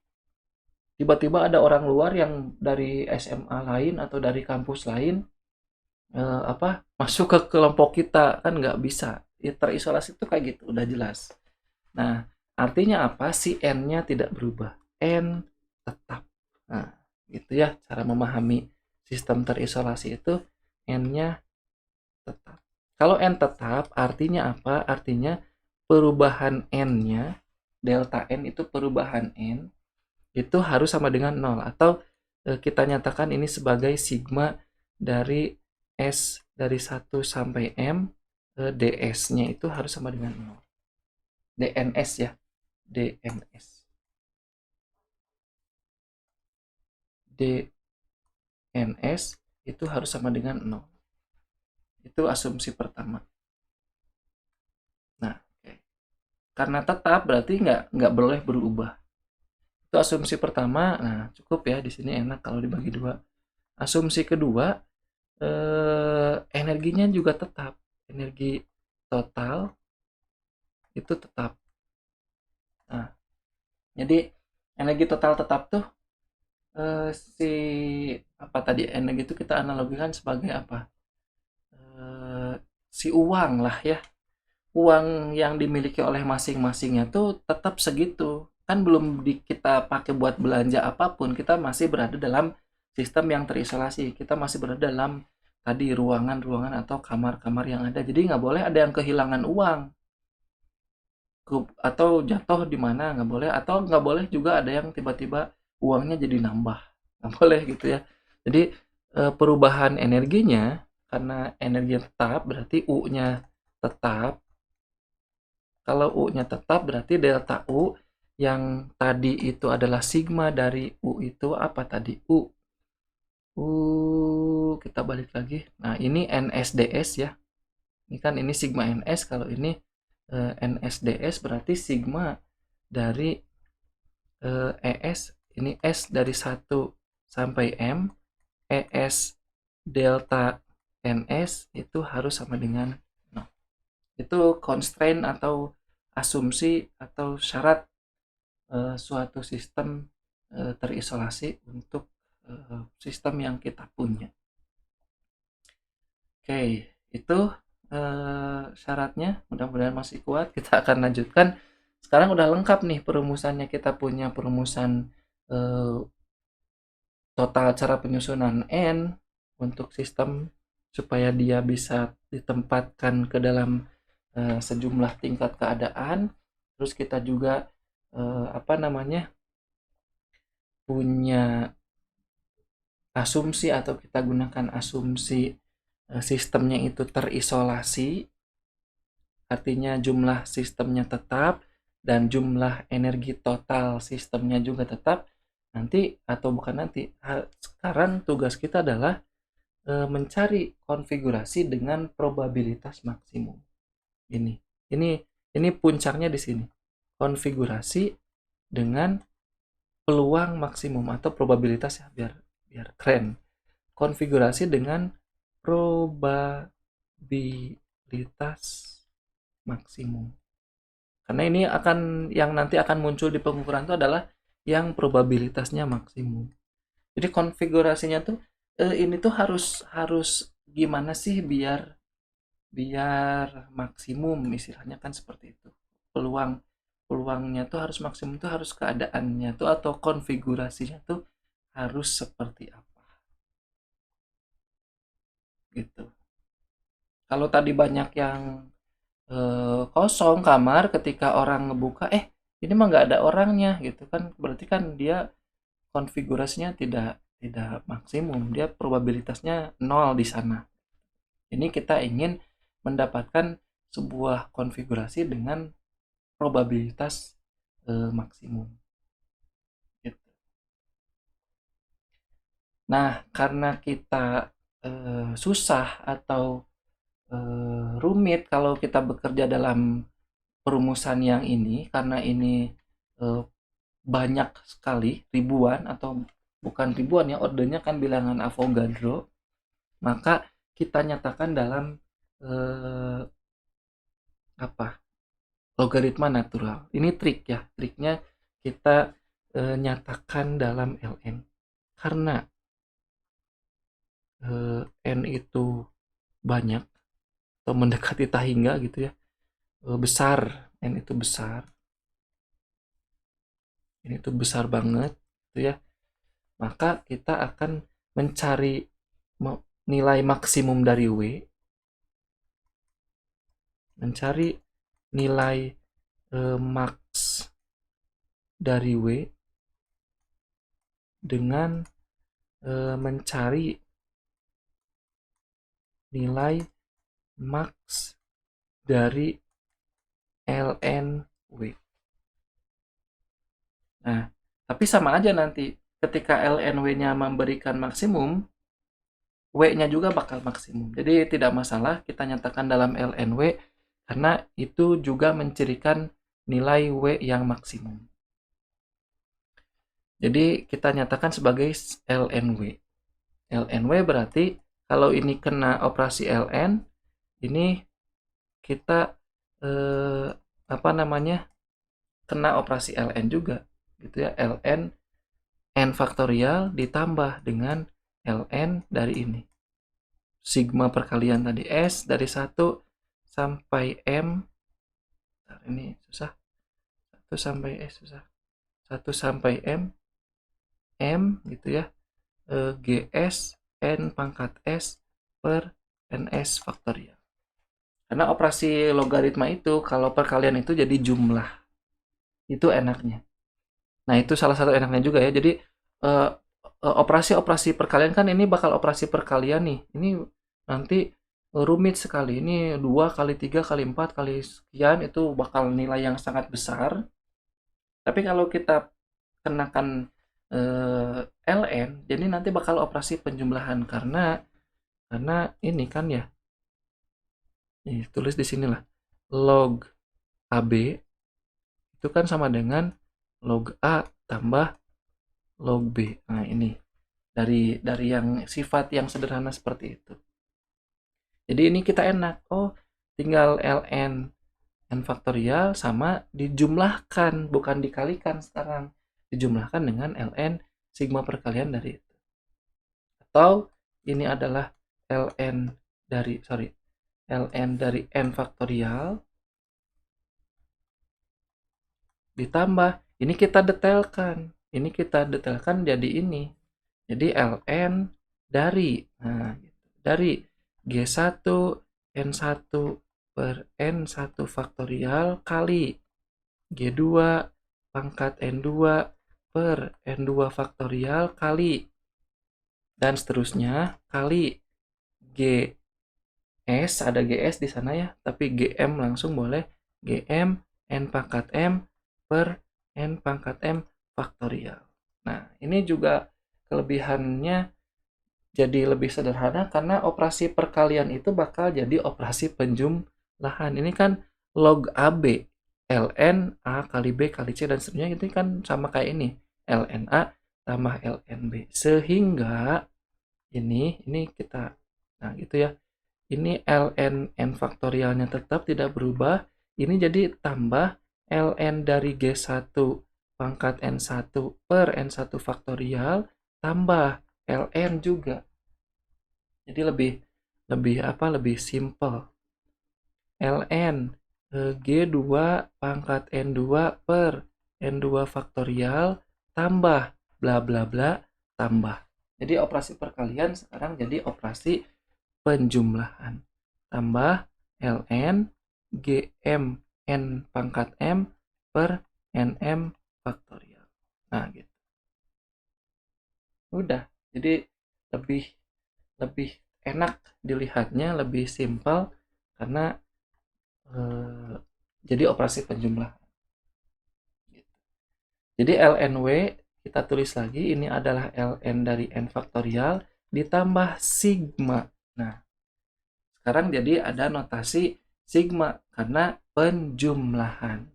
Speaker 1: Tiba-tiba ada orang luar yang dari SMA lain atau dari kampus lain masuk ke kelompok kita kan nggak bisa. Ya, terisolasi itu kayak gitu, udah jelas. Nah, artinya apa? Si N-nya tidak berubah. N tetap. Nah, gitu ya cara memahami sistem terisolasi itu. N-nya tetap. Kalau N tetap artinya apa? Artinya perubahan N-nya, delta N itu perubahan N itu harus sama dengan 0 atau kita nyatakan ini sebagai sigma dari S dari 1 sampai M, ds-nya itu harus sama dengan 0. DNS ya, DNS. DNS itu harus sama dengan 0. Itu asumsi pertama. Nah, karena tetap berarti nggak boleh berubah. Itu asumsi pertama. Nah, cukup ya, di sini enak kalau dibagi dua. Asumsi kedua, energinya juga tetap. Energi total itu tetap. Nah, jadi energi total tetap tuh si apa tadi, energi itu kita analogikan sebagai apa? Si uang lah ya. Uang yang dimiliki oleh masing-masingnya tuh tetap segitu. Kan belum kita pakai buat belanja apapun, kita masih berada dalam sistem yang terisolasi. Kita masih berada dalam tadi ruangan-ruangan atau kamar-kamar yang ada. Jadi nggak boleh ada yang kehilangan uang atau jatuh di mana, nggak boleh, atau nggak boleh juga ada yang tiba-tiba uangnya jadi nambah, nggak boleh gitu ya. Jadi perubahan energinya karena energi tetap berarti U-nya tetap. Kalau U-nya tetap berarti delta U yang tadi itu adalah sigma dari U itu apa tadi? Kita balik lagi. Nah, ini NSDS ya. Ini kan ini sigma NS, kalau ini NSDS berarti sigma dari ES, ini S dari 1 sampai M, ES delta NS itu harus sama dengan 0. Itu constraint atau asumsi atau syarat suatu sistem terisolasi untuk sistem yang kita punya. Oke, itu syaratnya. Mudah-mudahan masih kuat. Kita akan lanjutkan. Sekarang udah lengkap nih perumusannya. Kita punya perumusan total cara penyusunan N untuk sistem supaya dia bisa ditempatkan ke dalam sejumlah tingkat keadaan. Terus kita juga punya asumsi atau kita gunakan asumsi sistemnya itu terisolasi, artinya jumlah sistemnya tetap dan jumlah energi total sistemnya juga tetap. Nanti atau bukan nanti, sekarang tugas kita adalah mencari konfigurasi dengan probabilitas maksimum. Ini puncaknya di sini. Konfigurasi dengan peluang maksimum atau probabilitas ya, biar keren. Konfigurasi dengan probabilitas maksimum. Karena ini yang nanti akan muncul di pengukuran itu adalah yang probabilitasnya maksimum. Jadi konfigurasinya tuh ini tuh harus gimana sih biar maksimum, istilahnya kan seperti itu. Peluang peluangnya tuh harus maksimum tuh harus keadaannya tuh atau konfigurasinya tuh harus seperti apa gitu. Kalau tadi banyak yang kosong kamar ketika orang ngebuka, ini mah nggak ada orangnya gitu kan, berarti kan dia konfigurasinya tidak maksimum, dia probabilitasnya nol di sana. Ini kita ingin mendapatkan sebuah konfigurasi dengan probabilitas maksimum gitu. Nah, karena kita susah atau rumit kalau kita bekerja dalam perumusan yang ini, karena ini eh, banyak sekali, ribuan atau bukan ribuan ya, ordernya kan bilangan Avogadro, maka kita nyatakan dalam eh, apa, logaritma natural. Ini trik ya, triknya kita nyatakan dalam ln, karena n itu banyak atau mendekati tak hingga gitu ya, besar, n itu besar, ini tuh besar banget gitu ya, maka kita akan mencari nilai maksimum dari W, mencari nilai max dari W dengan mencari nilai max dari ln W. Nah, tapi sama aja nanti ketika ln W-nya memberikan maksimum, W-nya juga bakal maksimum. Jadi tidak masalah kita nyatakan dalam ln W, karena itu juga mencirikan nilai W yang maksimum. Jadi kita nyatakan sebagai ln W. ln W berarti kalau ini kena operasi ln, ini kita kena operasi ln juga gitu ya, ln n faktorial ditambah dengan ln dari ini, sigma perkalian tadi S dari 1 sampai M. Bentar, ini susah, 1 sampai S susah, 1 sampai M gitu ya, GS N pangkat S per NS faktorial. Karena operasi logaritma itu kalau perkalian itu jadi jumlah, itu enaknya. Nah, itu salah satu enaknya juga ya. Jadi operasi-operasi perkalian kan ini bakal operasi perkalian nih. Ini nanti rumit sekali. Ini 2 kali 3 kali 4 kali sekian, itu bakal nilai yang sangat besar. Tapi kalau kita kenakan ln, jadi nanti bakal operasi penjumlahan karena ini kan ya. Nih, tulis di sinilah. Log AB itu kan sama dengan log A tambah log B. Nah, ini dari yang sifat yang sederhana seperti itu. Jadi ini kita enak. Oh, tinggal ln n faktorial sama dijumlahkan, bukan dikalikan sekarang. Dijumlahkan dengan ln sigma perkalian dari itu. Atau ini adalah ln dari n faktorial ditambah, ini kita detailkan. Ini kita detailkan jadi ini. Jadi ln dari G1 N1 per N1 faktorial kali G2 pangkat N2 per N2 faktorial kali, dan seterusnya, kali GS, ada GS di sana ya, tapi GM langsung boleh, GM N pangkat M per N pangkat M faktorial. Nah, ini juga kelebihannya jadi lebih sederhana karena operasi perkalian itu bakal jadi operasi penjumlahan. Ini kan log AB, ln A kali B kali C dan seterusnya, itu kan sama kayak ini, ln A tambah ln B. Sehingga ini kita, nah gitu ya, ini ln n faktorialnya tetap tidak berubah, ini jadi tambah ln dari G1 pangkat N1 per N1 faktorial tambah ln juga. Jadi lebih simple. ln G2 pangkat N2 per N2 faktorial tambah bla bla bla tambah. Jadi operasi perkalian sekarang jadi operasi penjumlahan. Tambah ln Gm N pangkat M per Nm faktorial. Nah, gitu. Udah. Jadi lebih lebih enak dilihatnya, lebih simpel karena jadi operasi penjumlahan. Jadi lnw kita tulis lagi, ini adalah ln dari n faktorial ditambah sigma. Nah, sekarang jadi ada notasi sigma karena penjumlahan.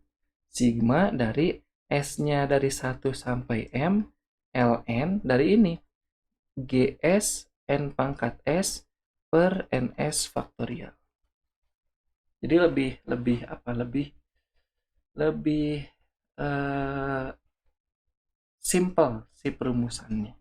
Speaker 1: Sigma dari S-nya dari 1 sampai M, ln dari ini, GS N pangkat S per NS faktorial. Jadi lebih simple si perumusannya.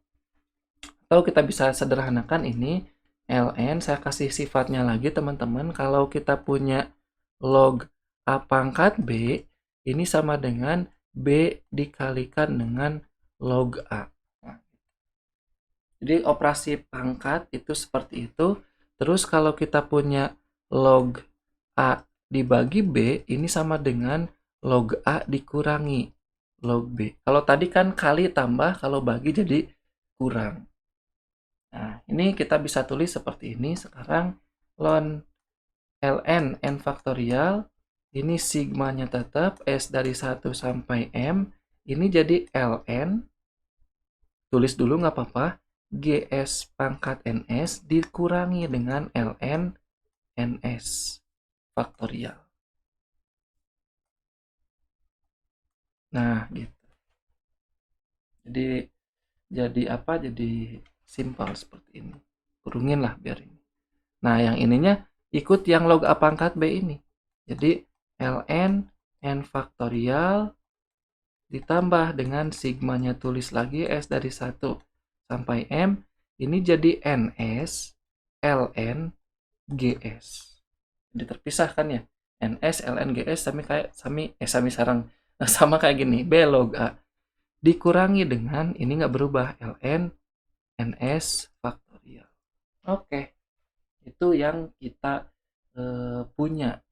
Speaker 1: Atau kita bisa sederhanakan ini, ln saya kasih sifatnya lagi teman-teman. Kalau kita punya log A pangkat B, ini sama dengan B dikalikan dengan log A. Jadi operasi pangkat itu seperti itu. Terus kalau kita punya log A dibagi B, ini sama dengan log A dikurangi log B. Kalau tadi kan kali tambah, kalau bagi jadi kurang. Nah, ini kita bisa tulis seperti ini. Sekarang ln n faktorial, ini sigmanya tetap S dari 1 sampai M. Ini jadi ln, tulis dulu nggak apa-apa, GS pangkat NS dikurangi dengan ln NS faktorial. Nah, gitu. Jadi apa? Jadi simpel seperti ini. Kurungin lah biar ini. Nah, yang ininya ikut yang log A pangkat B ini. Jadi ln n faktorial ditambah dengan sigmanya, tulis lagi S dari 1 sampai M. Ini jadi NS ln GS. Jadi terpisah kan ya. NS ln GS sami sarang sama kayak gini, B log A dikurangi dengan ini nggak berubah, ln ns faktorial. Oke, itu yang kita punya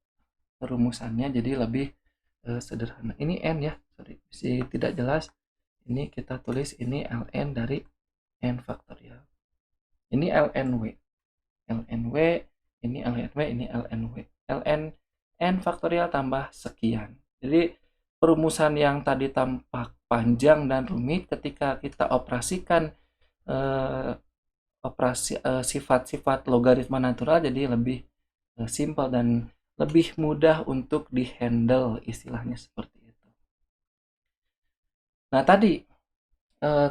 Speaker 1: perumusannya, jadi lebih sederhana. Ini n ya, sorry, masih tidak jelas. Ini kita tulis ini ln dari n faktorial. Ini lnw, ini lnw, ini lnw. ln n faktorial tambah sekian. Jadi perumusan yang tadi tampak panjang dan rumit, ketika kita operasikan sifat-sifat logaritma natural jadi lebih simpel dan lebih mudah untuk dihandle, istilahnya seperti itu. Nah, tadi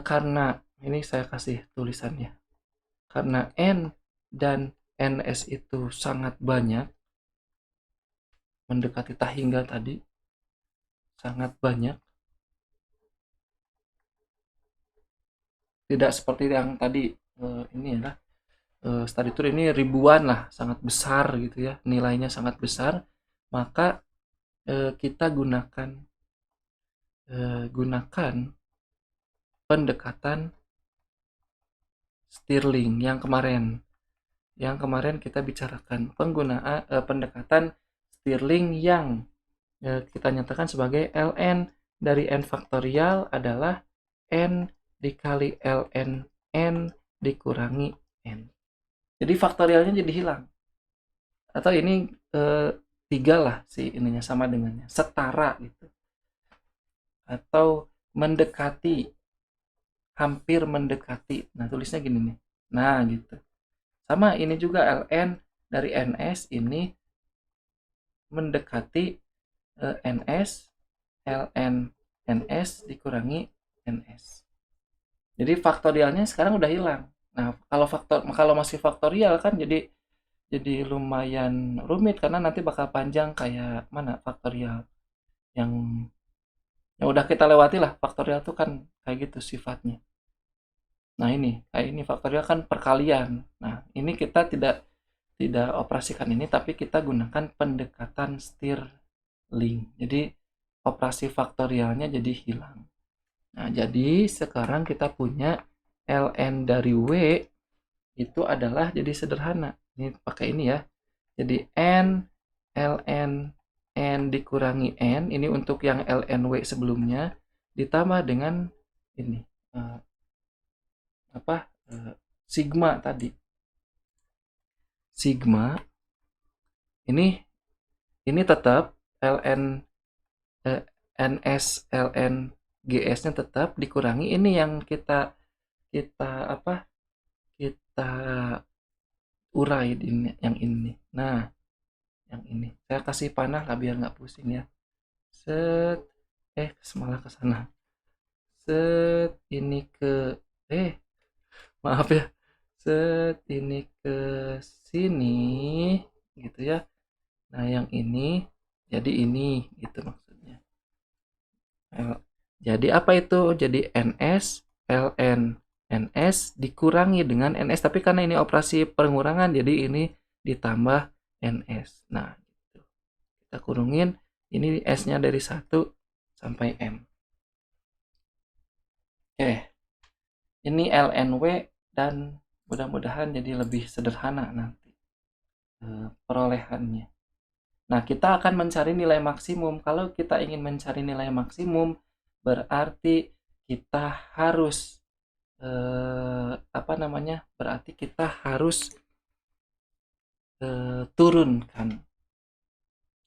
Speaker 1: karena ini saya kasih tulisannya, karena n dan ns itu sangat banyak, mendekati tak hingga tadi, sangat banyak, tidak seperti yang tadi ini ya, study tour ini ribuan lah, sangat besar gitu ya, nilainya sangat besar, maka kita gunakan pendekatan Stirling yang kemarin kita bicarakan, penggunaan pendekatan Stirling yang kita nyatakan sebagai ln dari n faktorial adalah n dikali ln n dikurangi n. Jadi faktorialnya jadi hilang. Atau ini 3 lah sih ininya, sama dengannya, setara gitu. Atau mendekati, hampir mendekati. Nah, tulisnya gini nih. Nah, gitu. Sama ini juga ln dari ns ini mendekati ns ln ns dikurangi ns. Jadi faktorialnya sekarang udah hilang. Nah, kalau masih faktorial kan jadi lumayan rumit karena nanti bakal panjang kayak mana faktorial yang udah kita lewati lah. Faktorial tuh kan kayak gitu sifatnya. Nah, ini kayak ini faktorial kan perkalian. Nah, ini kita tidak operasikan ini, tapi kita gunakan pendekatan Stirling. link. Jadi operasi faktorialnya jadi hilang. Nah, jadi sekarang kita punya ln dari W itu adalah jadi sederhana. Ini pakai ini ya. Jadi n ln n dikurangi n, ini untuk yang ln W sebelumnya, ditambah dengan ini sigma tadi. Sigma ini tetap ln ns ln gs-nya tetap dikurangi ini yang kita kita kita urai ini, yang ini. Nah, yang ini saya kasih panah lah biar nggak pusing ya. Set, malah ke sana. Set, ini ke maaf ya. Set, ini ke sini gitu ya. Nah, yang ini jadi ini gitu maksudnya. Jadi apa itu? Jadi ns ln ns dikurangi dengan ns, tapi karena ini operasi pengurangan jadi ini ditambah ns. Nah, gitu. Kita kurungin ini s-nya dari 1 sampai m. Oke. Ini lnw dan mudah-mudahan jadi lebih sederhana nanti perolehannya. Nah, kita akan mencari nilai maksimum. Kalau kita ingin mencari nilai maksimum, berarti kita harus berarti kita harus turunkan.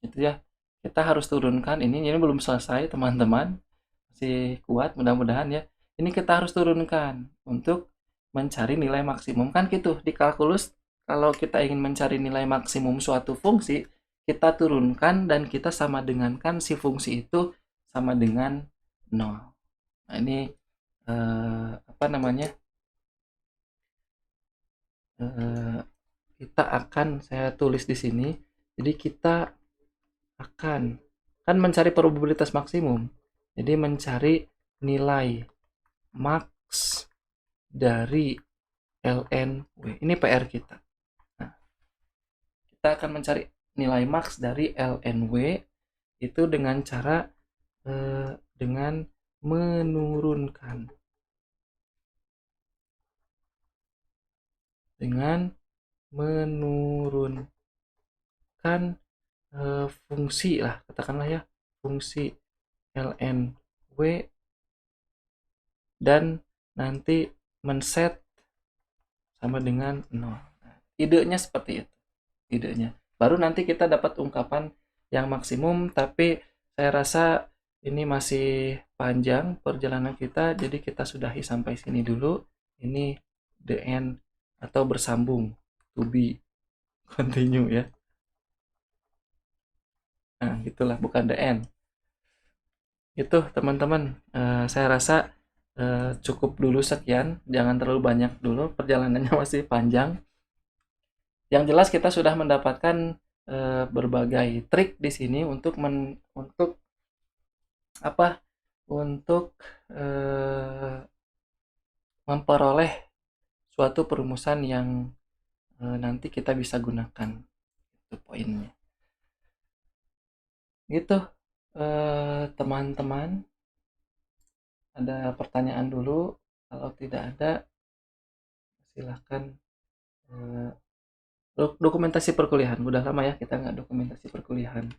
Speaker 1: Gitu ya. Kita harus turunkan ini belum selesai, teman-teman. Masih kuat mudah-mudahan ya. Ini kita harus turunkan untuk mencari nilai maksimum. Kan gitu di kalkulus, kalau kita ingin mencari nilai maksimum suatu fungsi, kita turunkan dan kita sama dengankan si fungsi itu sama dengan 0. Nah, ini kita akan saya tulis di sini. Jadi kita akan mencari probabilitas maksimum. Jadi mencari nilai max dari ln W. Ini PR kita. Nah, kita akan mencari nilai max dari ln W itu dengan cara dengan menurunkan fungsi lah, katakanlah ya, fungsi ln W dan nanti men-set sama dengan 0. Nah, idenya seperti itu. Idenya. Baru nanti kita dapat ungkapan yang maksimum, tapi saya rasa ini masih panjang perjalanan kita, jadi kita sudahi sampai sini dulu. Ini the end atau bersambung, to be continue ya. Nah, gitulah, bukan the end. Itu teman-teman, saya rasa cukup dulu sekian, jangan terlalu banyak dulu, perjalanannya masih panjang. Yang jelas kita sudah mendapatkan berbagai trik di sini untuk memperoleh suatu perumusan yang nanti kita bisa gunakan. Itu poinnya. Gitu teman-teman. Ada pertanyaan dulu? Kalau tidak ada, silahkan. Dokumentasi perkuliahan. Udah lama ya kita nggak dokumentasi perkuliahan.